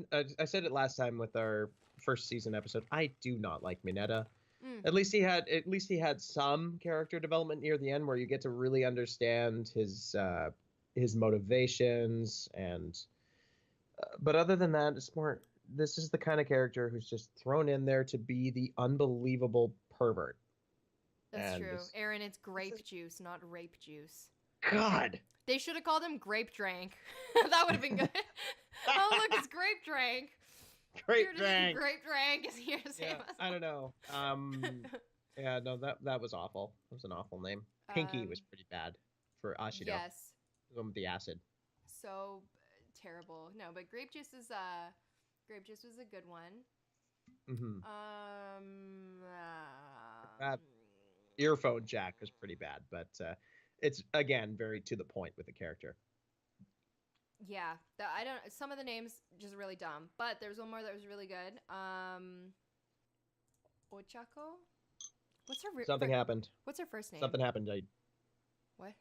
Speaker 2: said it last time with our first season episode. I do not like Minetta. At least he had some character development near the end where you get to really understand his motivations and. But other than that, it's more. This is the kind of character who's just thrown in there to be the unbelievable pervert.
Speaker 1: That's true. Aaron, it's grape juice, not rape juice.
Speaker 2: God.
Speaker 1: They should have called him Grape Drank. That would have been good. Oh, look, it's Grape Drank.
Speaker 2: Grape Drank.
Speaker 1: Grape Drank is here to save us.
Speaker 2: I don't know. Yeah, no, that was awful. It was an awful name. Pinky was pretty bad for Ashido.
Speaker 1: Yes.
Speaker 2: The one with the acid.
Speaker 1: So terrible. No, but grape juice was a good one.
Speaker 2: Earphone Jack was pretty bad, but it's again very to the point with the character.
Speaker 1: Yeah, some of the names just really dumb, but there's one more that was really good. Ochako? What's her
Speaker 2: Something happened.
Speaker 1: What's her first name?
Speaker 2: Something happened.
Speaker 1: What?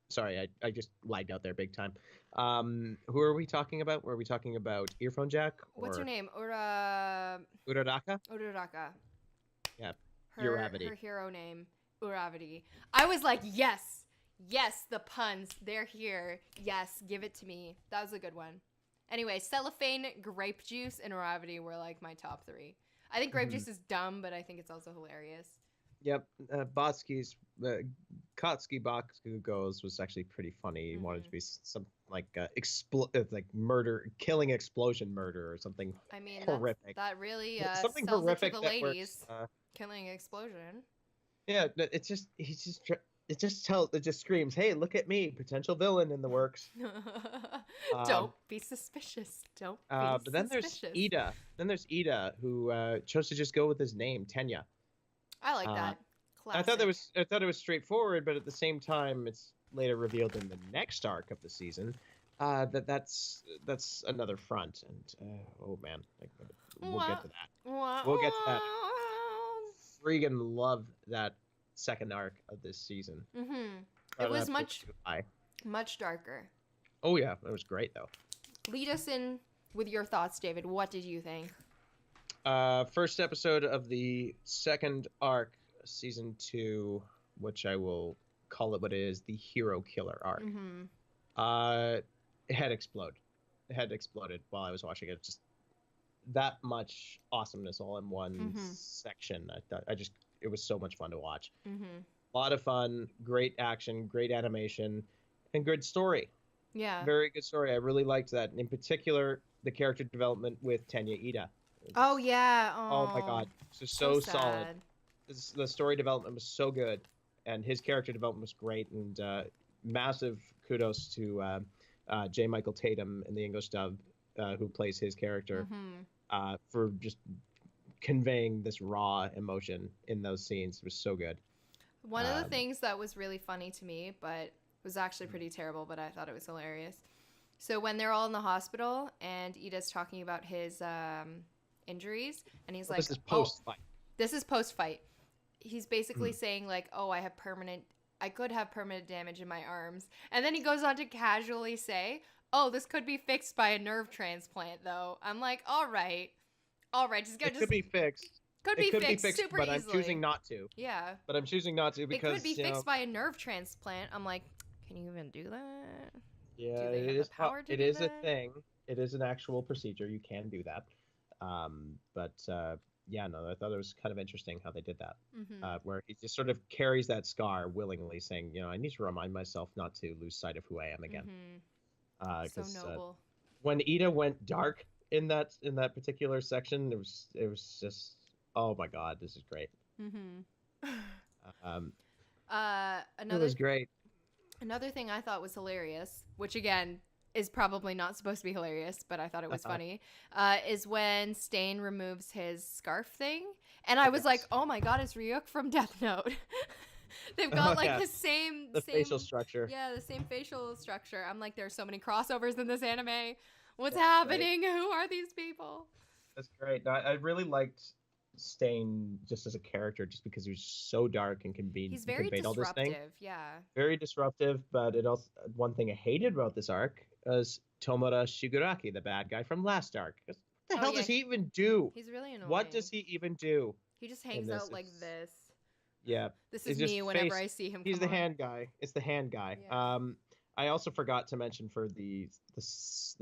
Speaker 2: Sorry, I just lagged out there big time. Who are we talking about? Were we talking about Earphone Jack?
Speaker 1: What's her name?
Speaker 2: Uraraka?
Speaker 1: Uraraka.
Speaker 2: Yeah. Uravity.
Speaker 1: Her hero name, Uravity. I was like, yes, the puns, they're here. Yes, give it to me. That was a good one. Anyway, Cellophane, Grape Juice, and Uravity were like my top 3. I think Grape Juice is dumb, but I think it's also hilarious.
Speaker 2: Yep, Katsuki Baku Goes was actually pretty funny. He wanted to be some like killing explosion murder or something.
Speaker 1: I mean,
Speaker 2: horrific.
Speaker 1: That really
Speaker 2: something
Speaker 1: sells
Speaker 2: horrific
Speaker 1: it to the ladies.
Speaker 2: Works,
Speaker 1: killing explosion.
Speaker 2: Yeah, it just screams, "Hey, look at me, potential villain in the works."
Speaker 1: Don't be suspicious. Don't be
Speaker 2: but then there's Ida. Who chose to just go with his name, Tenya.
Speaker 1: I like that. Classic.
Speaker 2: I thought it was straightforward, but at the same time, it's later revealed in the next arc of the season that's another front. And oh man, we'll get to that. We'll get to that. Freaking love that second arc of this season.
Speaker 1: It was much darker.
Speaker 2: Oh yeah, it was great though.
Speaker 1: Lead us in with your thoughts, David. What did you think?
Speaker 2: First episode of the second arc season 2, which I will call it what it is, the hero killer arc. It had exploded. It had exploded while I was watching it. Just that much awesomeness all in one section. It was so much fun to watch. A lot of fun, great action, great animation, and good story.
Speaker 1: Yeah.
Speaker 2: Very good story. I really liked that. In particular, the character development with Tenya Ida.
Speaker 1: Oh, yeah.
Speaker 2: Oh my God. So solid. The story development was so good, and his character development was great, and massive kudos to J. Michael Tatum in the English dub, who plays his character, for just conveying this raw emotion in those scenes. It was so good.
Speaker 1: One of the things that was really funny to me, but was actually pretty terrible, but I thought it was hilarious. So when they're all in the hospital and Ida's talking about his injuries, and he's like,
Speaker 2: this is post-fight.
Speaker 1: This is post-fight. He's basically saying like, oh, I could have permanent damage in my arms. And then he goes on to casually say, oh, this could be fixed by a nerve transplant, though. I'm like, all right.
Speaker 2: Could be fixed.
Speaker 1: Could be fixed super
Speaker 2: but
Speaker 1: easily.
Speaker 2: I'm choosing not to.
Speaker 1: Yeah.
Speaker 2: But I'm choosing not to because...
Speaker 1: It could be fixed by a nerve transplant. I'm like, can you even do that?
Speaker 2: Yeah, it is a thing. It is an actual procedure. You can do that. Yeah, no, I thought it was kind of interesting how they did that. Where he just sort of carries that scar willingly, saying, I need to remind myself not to lose sight of who I am again.
Speaker 1: So noble.
Speaker 2: When Ida went dark in that particular section, it was just, oh my God, this is great. It was great.
Speaker 1: Another thing I thought was hilarious, which again is probably not supposed to be hilarious, but I thought it was funny, is when Stain removes his scarf thing. And I was like, oh my God, it's Ryuk from Death Note. They've got the same
Speaker 2: facial structure.
Speaker 1: Yeah, the same facial structure. I'm like, there's so many crossovers in this anime. What's happening? Great. Who are these people?
Speaker 2: That's great. No, I really liked Stain just as a character, just because he was so dark and
Speaker 1: he's very disruptive. Yeah,
Speaker 2: very disruptive. But it also, one thing I hated about this arc was Tomura Shigaraki, the bad guy from last arc. What the hell does he even do?
Speaker 1: He's really annoying.
Speaker 2: What does he even do?
Speaker 1: He just hangs out like this.
Speaker 2: Yeah,
Speaker 1: this is me whenever I see him.
Speaker 2: He's the hand guy. It's the hand guy. Yeah. I also forgot to mention for the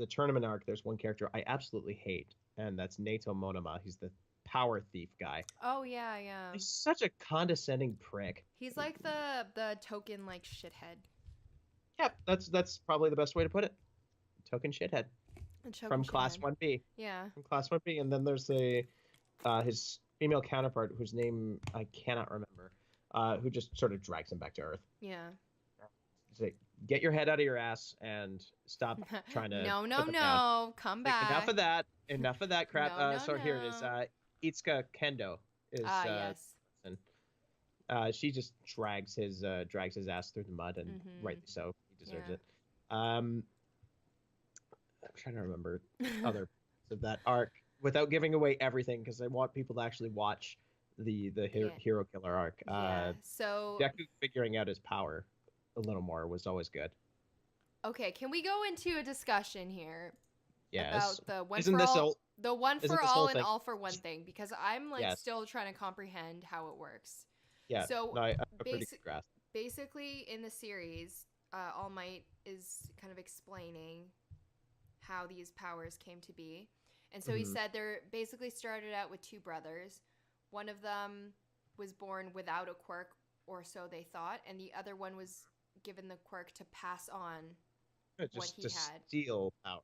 Speaker 2: tournament arc, there's one character I absolutely hate, and that's Nato Monoma. He's the power thief guy.
Speaker 1: Oh yeah.
Speaker 2: He's such a condescending prick.
Speaker 1: He's like the token like shithead.
Speaker 2: Yeah, that's probably the best way to put it. Token shithead. From Class 1B.
Speaker 1: Yeah. From
Speaker 2: Class 1B, and then there's his female counterpart whose name I cannot remember, who just sort of drags him back to Earth.
Speaker 1: Yeah.
Speaker 2: It's like, get your head out of your ass and stop trying to.
Speaker 1: No, come back.
Speaker 2: Enough of that crap. Here it is. Itsuka Kendo is.
Speaker 1: Yes.
Speaker 2: She just drags his ass through the mud, and rightly so. He deserves it. I'm trying to remember other parts of that arc without giving away everything, because I want people to actually watch the hero killer arc.
Speaker 1: So
Speaker 2: Deku figuring out his power a little more was always good.
Speaker 1: Okay, can we go into a discussion here?
Speaker 2: Yes.
Speaker 1: About the one for all and all for one thing, because I'm still trying to comprehend how it works.
Speaker 2: Yeah.
Speaker 1: So
Speaker 2: I have a pretty good grasp.
Speaker 1: Basically, in the series, All Might is kind of explaining how these powers came to be. And so he said they're basically started out with two brothers. One of them was born without a quirk, or so they thought, and the other one was given the quirk to pass on what he had.
Speaker 2: Steal power.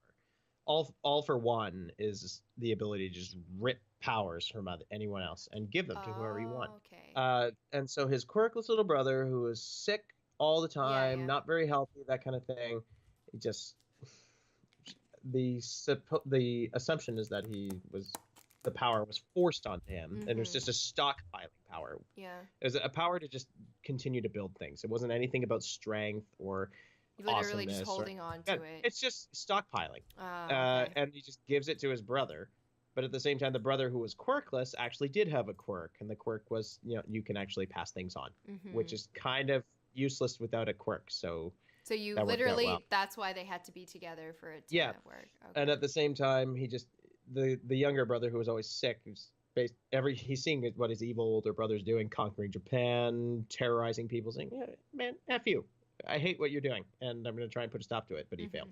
Speaker 2: All for one is the ability to just rip powers from anyone else and give them to whoever you want.
Speaker 1: Okay.
Speaker 2: And so his quirkless little brother, who was sick all the time, not very healthy, that kind of thing, he just... The assumption is that the power was forced onto him, and it was just a stockpiling power.
Speaker 1: Yeah.
Speaker 2: It was a power to just continue to build things. It wasn't anything about strength or
Speaker 1: literally just holding on to it.
Speaker 2: It's just stockpiling.
Speaker 1: Okay.
Speaker 2: And he just gives it to his brother. But at the same time, the brother who was quirkless actually did have a quirk, and the quirk was, you can actually pass things on, which is kind of useless without a quirk. So
Speaker 1: you literally, that's why they had to be together for it to work. Okay.
Speaker 2: And at the same time, he just, the younger brother who was always sick, he's seeing what his evil older brother's doing, conquering Japan, terrorizing people, saying, yeah, man, F you. I hate what you're doing, and I'm going to try and put a stop to it, but he failed.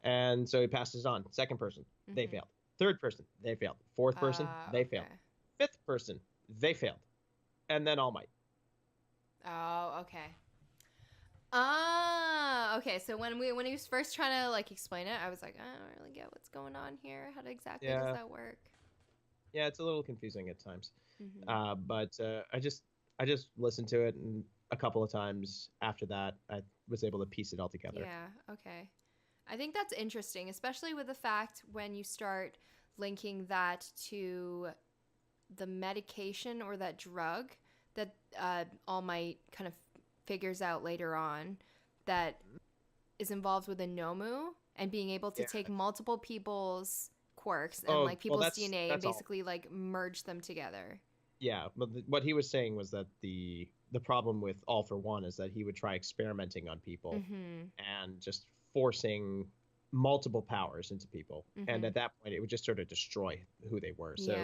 Speaker 2: And so he passes on. Second person, they failed. Third person, they failed. Fourth person, they failed. Fifth person, they failed. And then All Might.
Speaker 1: Oh, okay. Okay. So when he was first trying to like explain it, I was like, I don't really get what's going on here. How exactly does that work?
Speaker 2: Yeah, it's a little confusing at times. But I just listened to it, and a couple of times after that, I was able to piece it all together.
Speaker 1: Yeah. Okay. I think that's interesting, especially with the fact when you start linking that to the medication or that drug that All Might kind of figures out later on that is involved with a Nomu and being able to take multiple people's quirks and like people's DNA and basically like merge them together. Yeah,
Speaker 2: but what he was saying was that the problem with All for One is that he would try experimenting on people and just forcing multiple powers into people, and at that point it would just sort of destroy who they were. So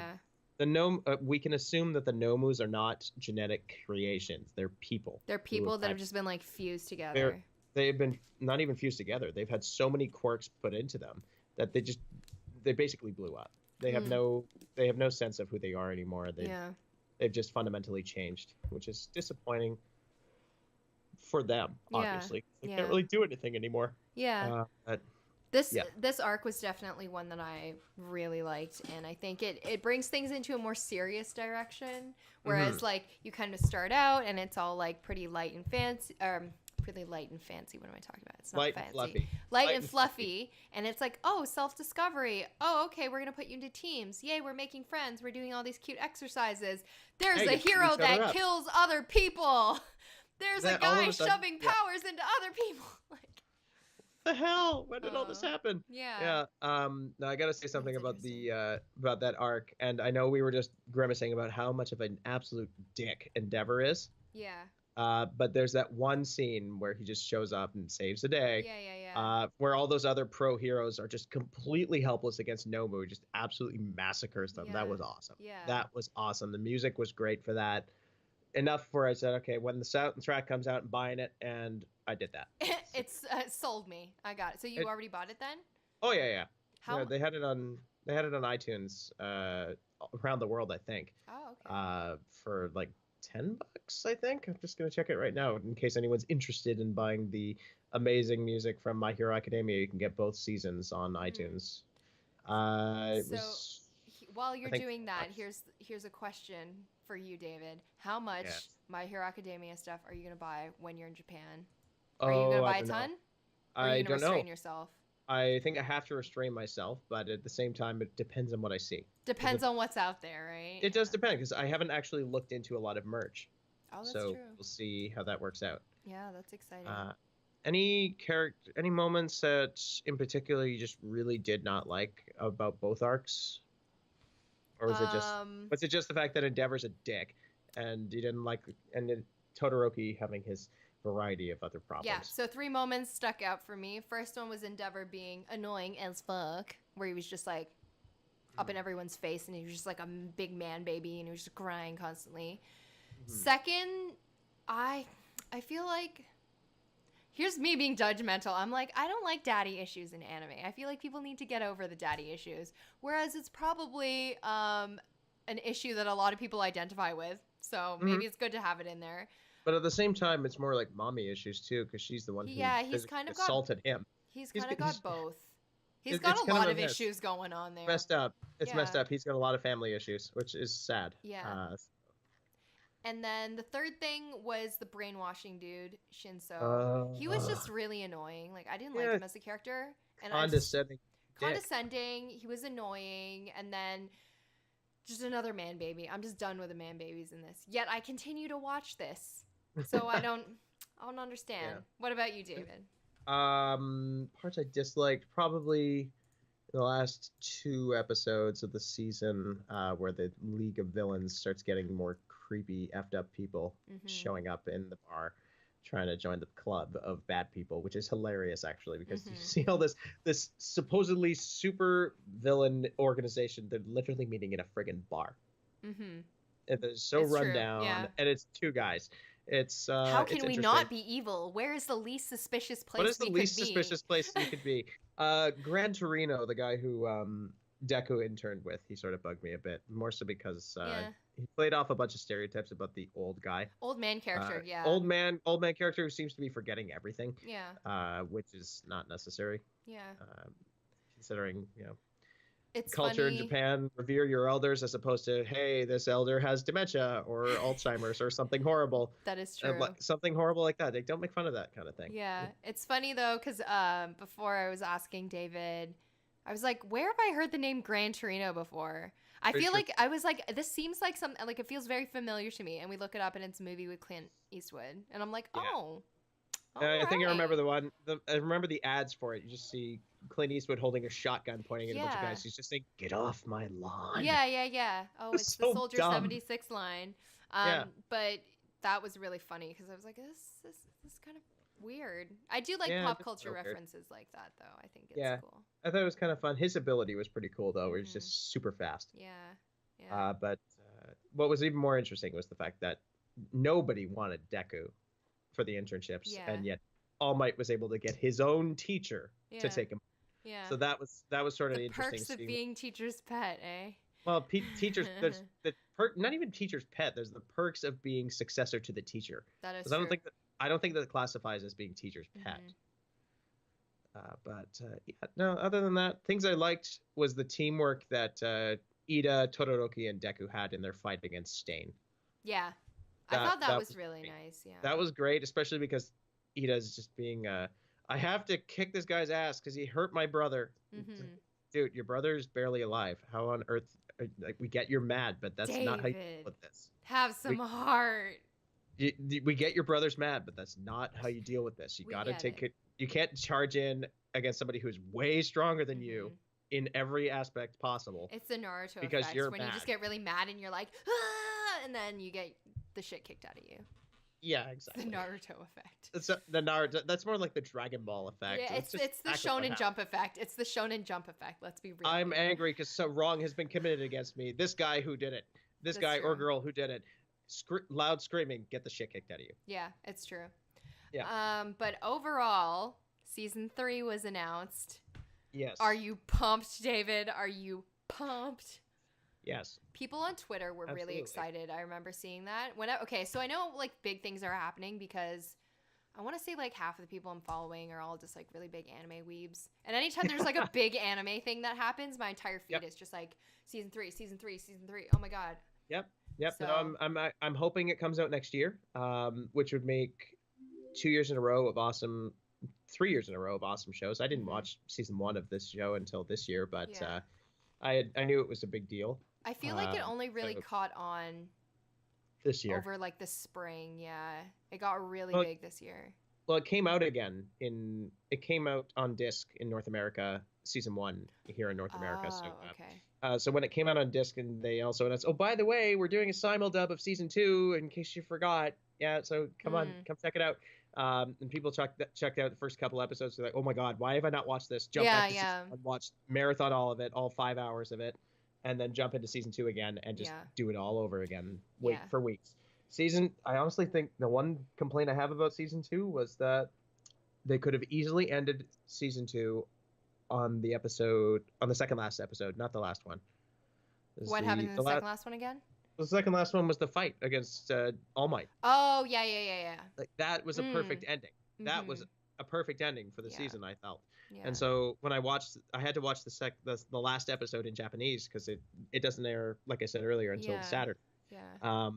Speaker 2: we can assume that the Nomus are not genetic creations. They're people.
Speaker 1: They're people that have just been like fused together.
Speaker 2: They've been not even fused together. They've had so many quirks put into them that they basically blew up. They have no sense of who they are anymore. They've just fundamentally changed, which is disappointing for them, obviously. They can't really do anything anymore.
Speaker 1: Yeah. This arc was definitely one that I really liked, and I think it brings things into a more serious direction, whereas like you kind of start out and it's all like pretty light and fancy, really light and fancy. What am I talking about? It's not fancy. Light and fluffy. And it's like, oh, self-discovery. Oh, okay, we're going to put you into teams. Yay, we're making friends. We're doing all these cute exercises. There's a hero that kills other people. There's a guy shoving powers into other people. Like,
Speaker 2: what the hell? When did all this happen? Yeah. Now I got to say something about about that arc. And I know we were just grimacing about how much of an absolute dick Endeavor is.
Speaker 1: Yeah.
Speaker 2: But there's that one scene where he just shows up and saves the day. Where all those other pro heroes are just completely helpless against Nomu, just absolutely massacres them. That was awesome. That was awesome. The music was great for that. Enough where I said, okay, when the soundtrack comes out, I'm buying it, and I did that.
Speaker 1: It's sold me. I got it. So you already bought it then?
Speaker 2: Oh yeah. How? They had it on iTunes around the world, I think.
Speaker 1: Oh, okay.
Speaker 2: For like $10, I think. I'm just gonna check it right now in case anyone's interested in buying the amazing music from My Hero Academia. You can get both seasons on iTunes.
Speaker 1: While you're doing that, here's a question for you, David. How much My Hero Academia stuff are you gonna buy when you're in Japan? Are you gonna buy a ton? Or are you gonna restrain yourself?
Speaker 2: I think I have to restrain myself, but at the same time, it depends on what I see.
Speaker 1: Depends on what's out there, right?
Speaker 2: It does depend, because I haven't actually looked into a lot of merch.
Speaker 1: Oh, that's
Speaker 2: true.
Speaker 1: So
Speaker 2: we'll see how that works out.
Speaker 1: Yeah, that's exciting.
Speaker 2: Any moments that in particular you just really did not like about both arcs? Or was it just the fact that Endeavor's a dick and you didn't like, and then Todoroki having his variety of other problems?
Speaker 1: Yeah, so 3 moments stuck out for me. First one was Endeavor being annoying as fuck, where he was just like up in everyone's face and he was just like a big man baby and he was just crying constantly. Second, I feel like, here's me being judgmental. I'm like, I don't like daddy issues in anime. I feel like people need to get over the daddy issues, whereas it's probably an issue that a lot of people identify with, so maybe it's good to have it in there.
Speaker 2: But at the same time, it's more like mommy issues too, because she's the one who
Speaker 1: he's kind of
Speaker 2: assaulted him.
Speaker 1: He's kind of got both. He's got a lot of issues going on there.
Speaker 2: Messed up. It's messed up. He's got a lot of family issues, which is sad.
Speaker 1: Yeah. And then the third thing was the brainwashing dude, Shinso. He was just really annoying. Like, I didn't like him as a character. And condescending. He was annoying. And then just another man baby. I'm just done with the man babies in this. Yet I continue to watch this. So I don't understand. Yeah. What about you, David?
Speaker 2: Parts I disliked, probably the last 2 episodes of the season, where the League of Villains starts getting more creepy, effed up people showing up in the bar, trying to join the club of bad people, which is hilarious actually, because you see all this supposedly super villain organization. They're literally meeting in a friggin' bar. And they're so run down, and it's two guys. It's
Speaker 1: how can we not be evil? Where is the least suspicious place?
Speaker 2: What is the least suspicious place you could be? Gran Torino, the guy who Deku interned with, he sort of bugged me a bit, more so because he played off a bunch of stereotypes about the old guy,
Speaker 1: old man character,
Speaker 2: old man character who seems to be forgetting everything, which is not necessary. Considering it's culture
Speaker 1: funny.
Speaker 2: In Japan, revere your elders, as opposed to, hey, this elder has dementia or Alzheimer's or something horrible.
Speaker 1: That is true.
Speaker 2: Something horrible like that. They don't make fun of that kind of thing.
Speaker 1: Yeah, it's funny though, because before I was asking David, I was like, where have I heard the name Gran Torino before? I feel like I was like, this seems like something, like it feels very familiar to me. And we look it up, and it's a movie with Clint Eastwood, and I'm like, oh.
Speaker 2: I think I remember the one. I remember the ads for it. You just see Clint Eastwood holding a shotgun, pointing at a bunch of guys. He's just saying, "Get off my lawn."
Speaker 1: Yeah. Oh, it's so the Soldier dumb. 76 line. But that was really funny because I was like, this is kind of weird. I do like pop culture references like that, though. I think it's cool.
Speaker 2: I thought it was kind of fun. His ability was pretty cool, though. Where he's just super fast.
Speaker 1: Yeah.
Speaker 2: But what was even more interesting was the fact that nobody wanted Deku for the internships, and yet All Might was able to get his own teacher to take him. So that was sort of the interesting.
Speaker 1: Perks of being teacher's pet, eh?
Speaker 2: Well, teachers, there's not even teacher's pet. There's the perks of being successor to the teacher.
Speaker 1: That is true.
Speaker 2: I don't think that classifies as being teacher's pet. No. Other than that, things I liked was the teamwork that Ida, Todoroki, and Deku had in their fight against Stain.
Speaker 1: Yeah. I thought that was really nice, yeah.
Speaker 2: That was great, especially because Ida's just being, I have to kick this guy's ass because he hurt my brother. Dude, your brother's barely alive. How on earth, we get you're mad, but that's
Speaker 1: David,
Speaker 2: not how you deal with this.
Speaker 1: Have some heart.
Speaker 2: We get your brother's mad, but that's not how you deal with this. You gotta take it. You can't charge in against somebody who's way stronger than you in every aspect possible.
Speaker 1: It's the Naruto
Speaker 2: because
Speaker 1: effect,
Speaker 2: you're
Speaker 1: when
Speaker 2: mad.
Speaker 1: you just get really mad and you're like, ah, and then you get the shit kicked out of you.
Speaker 2: Yeah, exactly.
Speaker 1: The Naruto effect.
Speaker 2: It's the Naruto. That's more like the Dragon Ball effect.
Speaker 1: Yeah, it's the Shonen Jump effect. It's the Shonen Jump effect. Let's be real.
Speaker 2: I'm angry because so wrong has been committed against me. This guy who did it. This guy or girl who did it. Loud screaming, get the shit kicked out of you.
Speaker 1: Yeah, it's true.
Speaker 2: Yeah.
Speaker 1: But overall, season 3 was announced.
Speaker 2: Yes.
Speaker 1: Are you pumped, David? Are you pumped?
Speaker 2: Yes.
Speaker 1: People on Twitter were really excited. I remember seeing that. So I know like big things are happening because I want to say like half of the people I'm following are all just like really big anime weebs. And anytime there's like a big anime thing that happens, my entire feed is just like season 3. Oh my god.
Speaker 2: Yep.
Speaker 1: So,
Speaker 2: no, I'm hoping it comes out next year, which would make 2 years in a row of awesome, 3 years in a row of awesome shows. I didn't watch season 1 of this show until this year, but I knew it was a big deal.
Speaker 1: I feel like it only really caught on
Speaker 2: this year
Speaker 1: over like the spring. Yeah, it got really big this year.
Speaker 2: Well, it came out again it came out on disc in North America, season 1 here in North America. So when it came out on disc, and they also announced, oh, by the way, we're doing a simuldub of season 2 in case you forgot. Yeah, so come check it out. And people checked out the first couple episodes. They're like, oh my god, why have I not watched this? Jump back to season 1, watch marathon all of it, all 5 hours of it, and then jump into season 2 again and just do it all over again. Wait for weeks. I honestly think the one complaint I have about season 2 was that they could have easily ended season 2 on the second last episode, not the last one.
Speaker 1: What happened in the second last one again?
Speaker 2: The second last one was the fight against All Might.
Speaker 1: Oh, yeah.
Speaker 2: Like that was a perfect ending. That was a perfect ending for the season, I felt.
Speaker 1: Yeah.
Speaker 2: And so when I had to watch the last episode in Japanese because it doesn't air, like I said earlier, until Saturday.
Speaker 1: Yeah.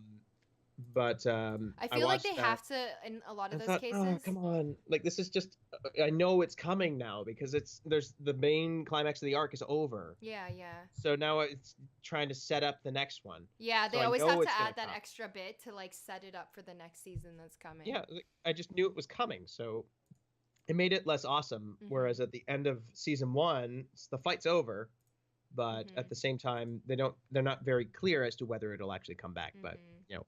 Speaker 2: But
Speaker 1: I feel like they have to in a lot of those cases.
Speaker 2: Oh, come on! Like this is just. I know it's coming now because there's the main climax of the arc is over.
Speaker 1: Yeah.
Speaker 2: So now it's trying to set up the next one.
Speaker 1: Yeah, they always have to add that extra bit to like set it up for the next season that's coming.
Speaker 2: Yeah, I just knew it was coming, so it made it less awesome. Whereas at the end of season 1, the fight's over. But at the same time, they're not very clear as to whether it'll actually come back. But,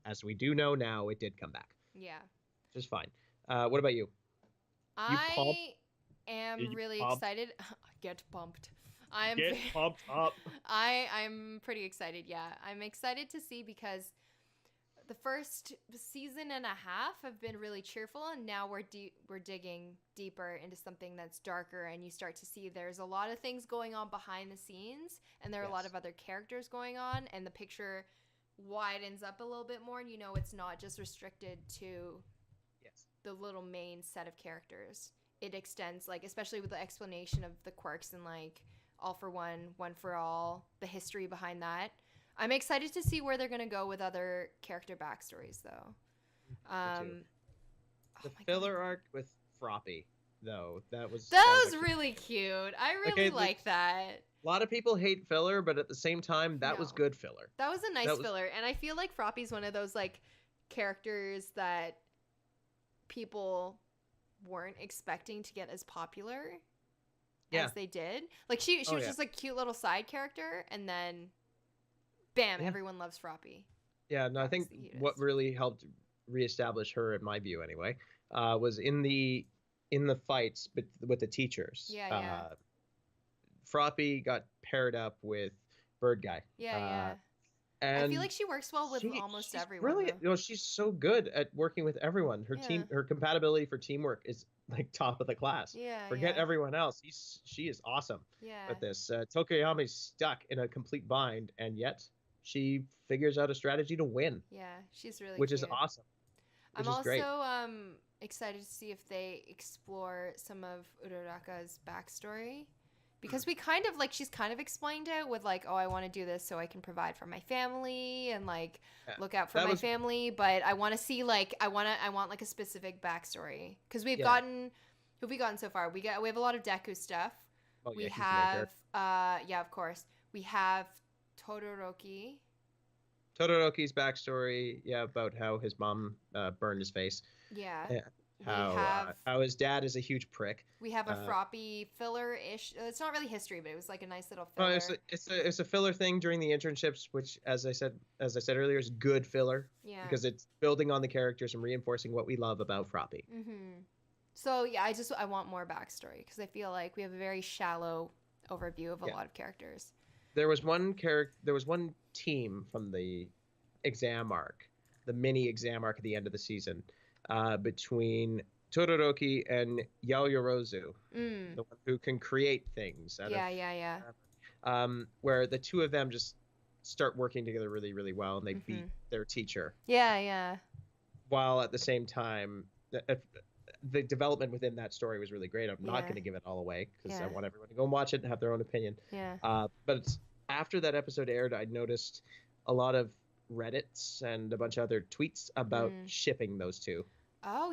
Speaker 2: as we do know now, it did come back.
Speaker 1: Yeah.
Speaker 2: Which is fine. What about you?
Speaker 1: I am really excited. Get pumped.
Speaker 2: Get pumped up.
Speaker 1: I'm pretty excited. Yeah, I'm excited to see because the first season and a half have been really cheerful, and now we're digging deeper into something that's darker, and you start to see there's a lot of things going on behind the scenes, and there are a lot of other characters going on, and the picture widens up a little bit more, and it's not just restricted to the little main set of characters. It extends, like, especially with the explanation of the quirks and, like, all for one, one for all, the history behind that. I'm excited to see where they're going to go with other character backstories, though.
Speaker 2: The filler arc with Froppy, though, that was
Speaker 1: really cute. I really like that.
Speaker 2: A lot of people hate filler, but at the same time, that was good filler.
Speaker 1: That was a nice filler, and I feel like Froppy's one of those, like, characters that people weren't expecting to get as popular as they did. Like, she was just a cute little side character, and then bam, everyone loves Froppy.
Speaker 2: Yeah, no, I think what really helped reestablish her, in my view anyway, was in the fights with the teachers. Froppy got paired up with Bird Guy. And
Speaker 1: I feel like she works well with almost everyone.
Speaker 2: Really, she's so good at working with everyone. Her team, her compatibility for teamwork is like top of the class. Forget everyone else. She is awesome with this. Tokoyami's stuck in a complete bind, and yet she figures out a strategy to win. Yeah, she's really
Speaker 1: which
Speaker 2: cute. Is awesome.
Speaker 1: I'm also excited to see if they explore some of Uraraka's backstory. Because we kind of, like, she's kind of explained it with, like, oh, I want to do this so I can provide for my family and, like, look out for my family. But I want to see, like, I want, like, a specific backstory. Because we've gotten, who've we gotten so far? We have a lot of Deku stuff. Oh, we have, of course. We have Todoroki.
Speaker 2: Todoroki's backstory, about how his mom burned his face. How his dad is a huge prick.
Speaker 1: We have a Froppy filler-ish. It's not really history, but it was like a nice little filler.
Speaker 2: It's a filler thing during the internships, which, as I said earlier, is good filler. Yeah. Because it's building on the characters and reinforcing what we love about Froppy.
Speaker 1: Mm-hmm. So I want more backstory because I feel like we have a very shallow overview of a lot of characters.
Speaker 2: There was one team from the exam arc, the mini exam arc at the end of the season. Between Todoroki and Yaoyorozu, the one who can create things. Where the two of them just start working together really, really well, and they beat their teacher. While at the same time, the development within that story was really great. I'm not going to give it all away because I want everyone to go and watch it and have their own opinion. But after that episode aired, I noticed a lot of Reddits and a bunch of other tweets about shipping those two.
Speaker 1: Oh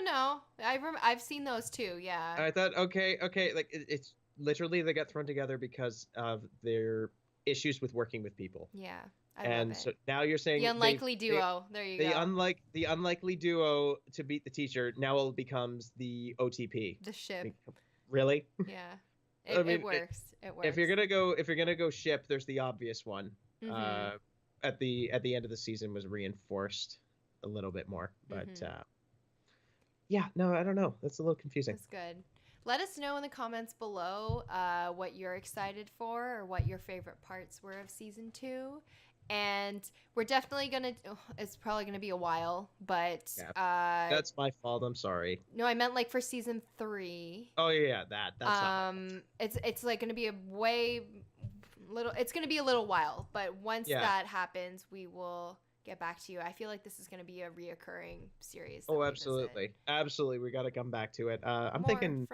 Speaker 1: no. I've seen those too. Yeah.
Speaker 2: I thought okay, like it's literally they got thrown together because of their issues with working with people.
Speaker 1: Yeah.
Speaker 2: And so now you're saying
Speaker 1: the unlikely duo. There you go.
Speaker 2: The unlikely duo to beat the teacher now becomes the OTP.
Speaker 1: The ship.
Speaker 2: Really?
Speaker 1: Yeah. It works. It works.
Speaker 2: If you're gonna go ship, there's the obvious one. At the end of the season was reinforced a little bit more, but I don't know. That's a little confusing.
Speaker 1: That's good. Let us know in the comments below what you're excited for or what your favorite parts were of season 2. And we're definitely it's probably gonna be a while, but
Speaker 2: that's my fault. I'm sorry.
Speaker 1: No, I meant like for season 3.
Speaker 2: Oh yeah, that's
Speaker 1: it's like gonna be it's gonna be a little while, but once that happens, we will get back to you. I feel like this is gonna be a reoccurring series.
Speaker 2: Oh, absolutely, we got to come back to it. I'm thinking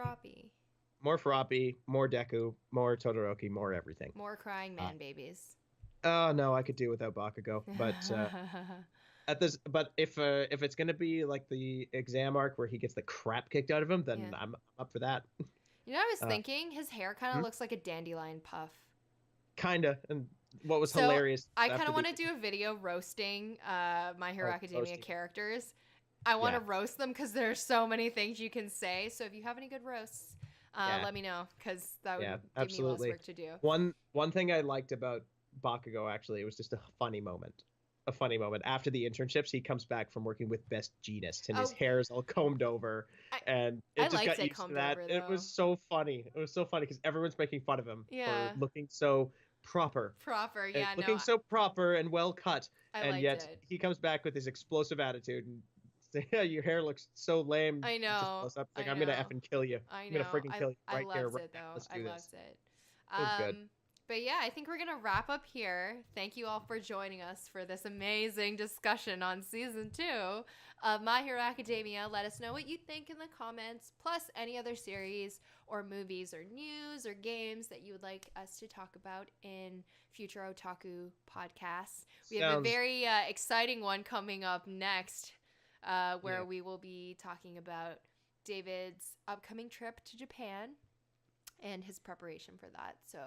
Speaker 2: more Froppy, more Deku, more Todoroki, more everything.
Speaker 1: More crying man babies.
Speaker 2: Oh no, I could do without Bakugo, but but if it's gonna be like the exam arc where he gets the crap kicked out of him, then I'm up for that.
Speaker 1: You know, I was thinking his hair kind of looks like a dandelion puff.
Speaker 2: Kinda, and what was hilarious.
Speaker 1: I kind of want to do a video roasting My Hero Academia characters. I want to roast them because there's so many things you can say. So if you have any good roasts, let me know because that would give me less work to do.
Speaker 2: One thing I liked about Bakugo, actually, it was just a funny moment. a funny moment. After the internships, he comes back from working with Best Jeanist, and his hair is all combed over, and it just got used to that. It was so funny. It was so funny because everyone's making fun of him for looking so proper.
Speaker 1: Looking
Speaker 2: so proper and well cut, and yet he comes back with his explosive attitude and say, "Yeah, your hair looks so lame."
Speaker 1: I know.
Speaker 2: Just up. Like, I'm gonna effing kill you. I'm gonna freaking kill you right here.
Speaker 1: Right now. Let's do this.
Speaker 2: Loved
Speaker 1: it.
Speaker 2: It was good.
Speaker 1: But yeah, I think we're going to wrap up here. Thank you all for joining us for this amazing discussion on season 2 of My Hero Academia. Let us know what you think in the comments, plus any other series or movies or news or games that you would like us to talk about in future Otaku podcasts. We have a very exciting one coming up next where we will be talking about David's upcoming trip to Japan and his preparation for that. So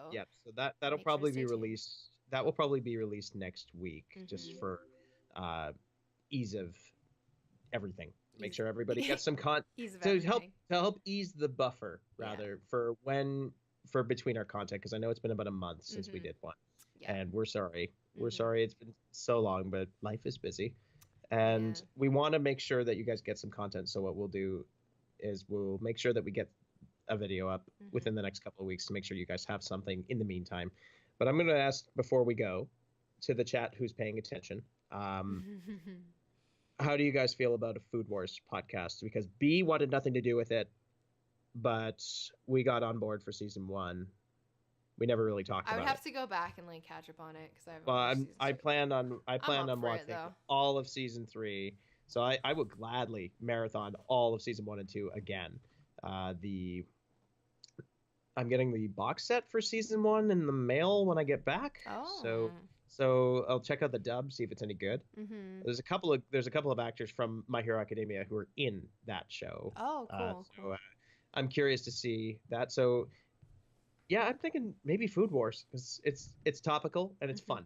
Speaker 2: that'll probably be released. That will probably be released next week, just for ease of everything. Make sure everybody gets some to help ease the buffer for between our content, because I know it's been about a month since we did one, and we're sorry. We're sorry it's been so long, but life is busy, and we want to make sure that you guys get some content. So what we'll do is we'll make sure that we get a video up within the next couple of weeks to make sure you guys have something in the meantime. But I'm going to ask, before we go, to the chat who's paying attention, how do you guys feel about a Food Wars podcast? Because B wanted nothing to do with it, but we got on board for season 1. We never really talked about it.
Speaker 1: I would have to go back and catch up on it, because
Speaker 2: I plan on watching all of season 3. So I would gladly marathon all of season 1 and 2 again. I'm getting the box set for season 1 in the mail when I get back. So I'll check out the dub, see if it's any good. There's a couple of actors from My Hero Academia who are in that show.
Speaker 1: Cool.
Speaker 2: So I'm curious to see that. So yeah, I'm thinking maybe Food Wars, because it's topical and it's fun.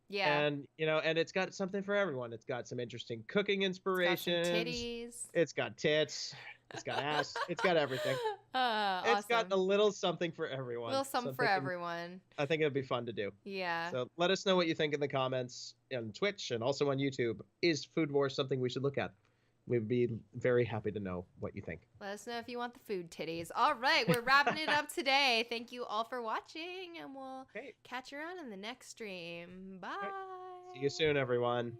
Speaker 1: Yeah.
Speaker 2: And and it's got something for everyone. It's got some interesting cooking inspirations.
Speaker 1: It's got some titties.
Speaker 2: It's got tits. It's got ass. It's got everything.
Speaker 1: Awesome.
Speaker 2: It's got a little something for everyone.
Speaker 1: A little something for everyone.
Speaker 2: I think it'd be fun to do.
Speaker 1: Yeah.
Speaker 2: So let us know what you think in the comments on Twitch and also on YouTube. Is Food Wars something we should look at? We'd be very happy to know what you think.
Speaker 1: Let us know if you want the food titties. All right, we're wrapping it up today. Thank you all for watching, and we'll catch you around in the next stream. Bye.
Speaker 2: Right. See you soon, everyone.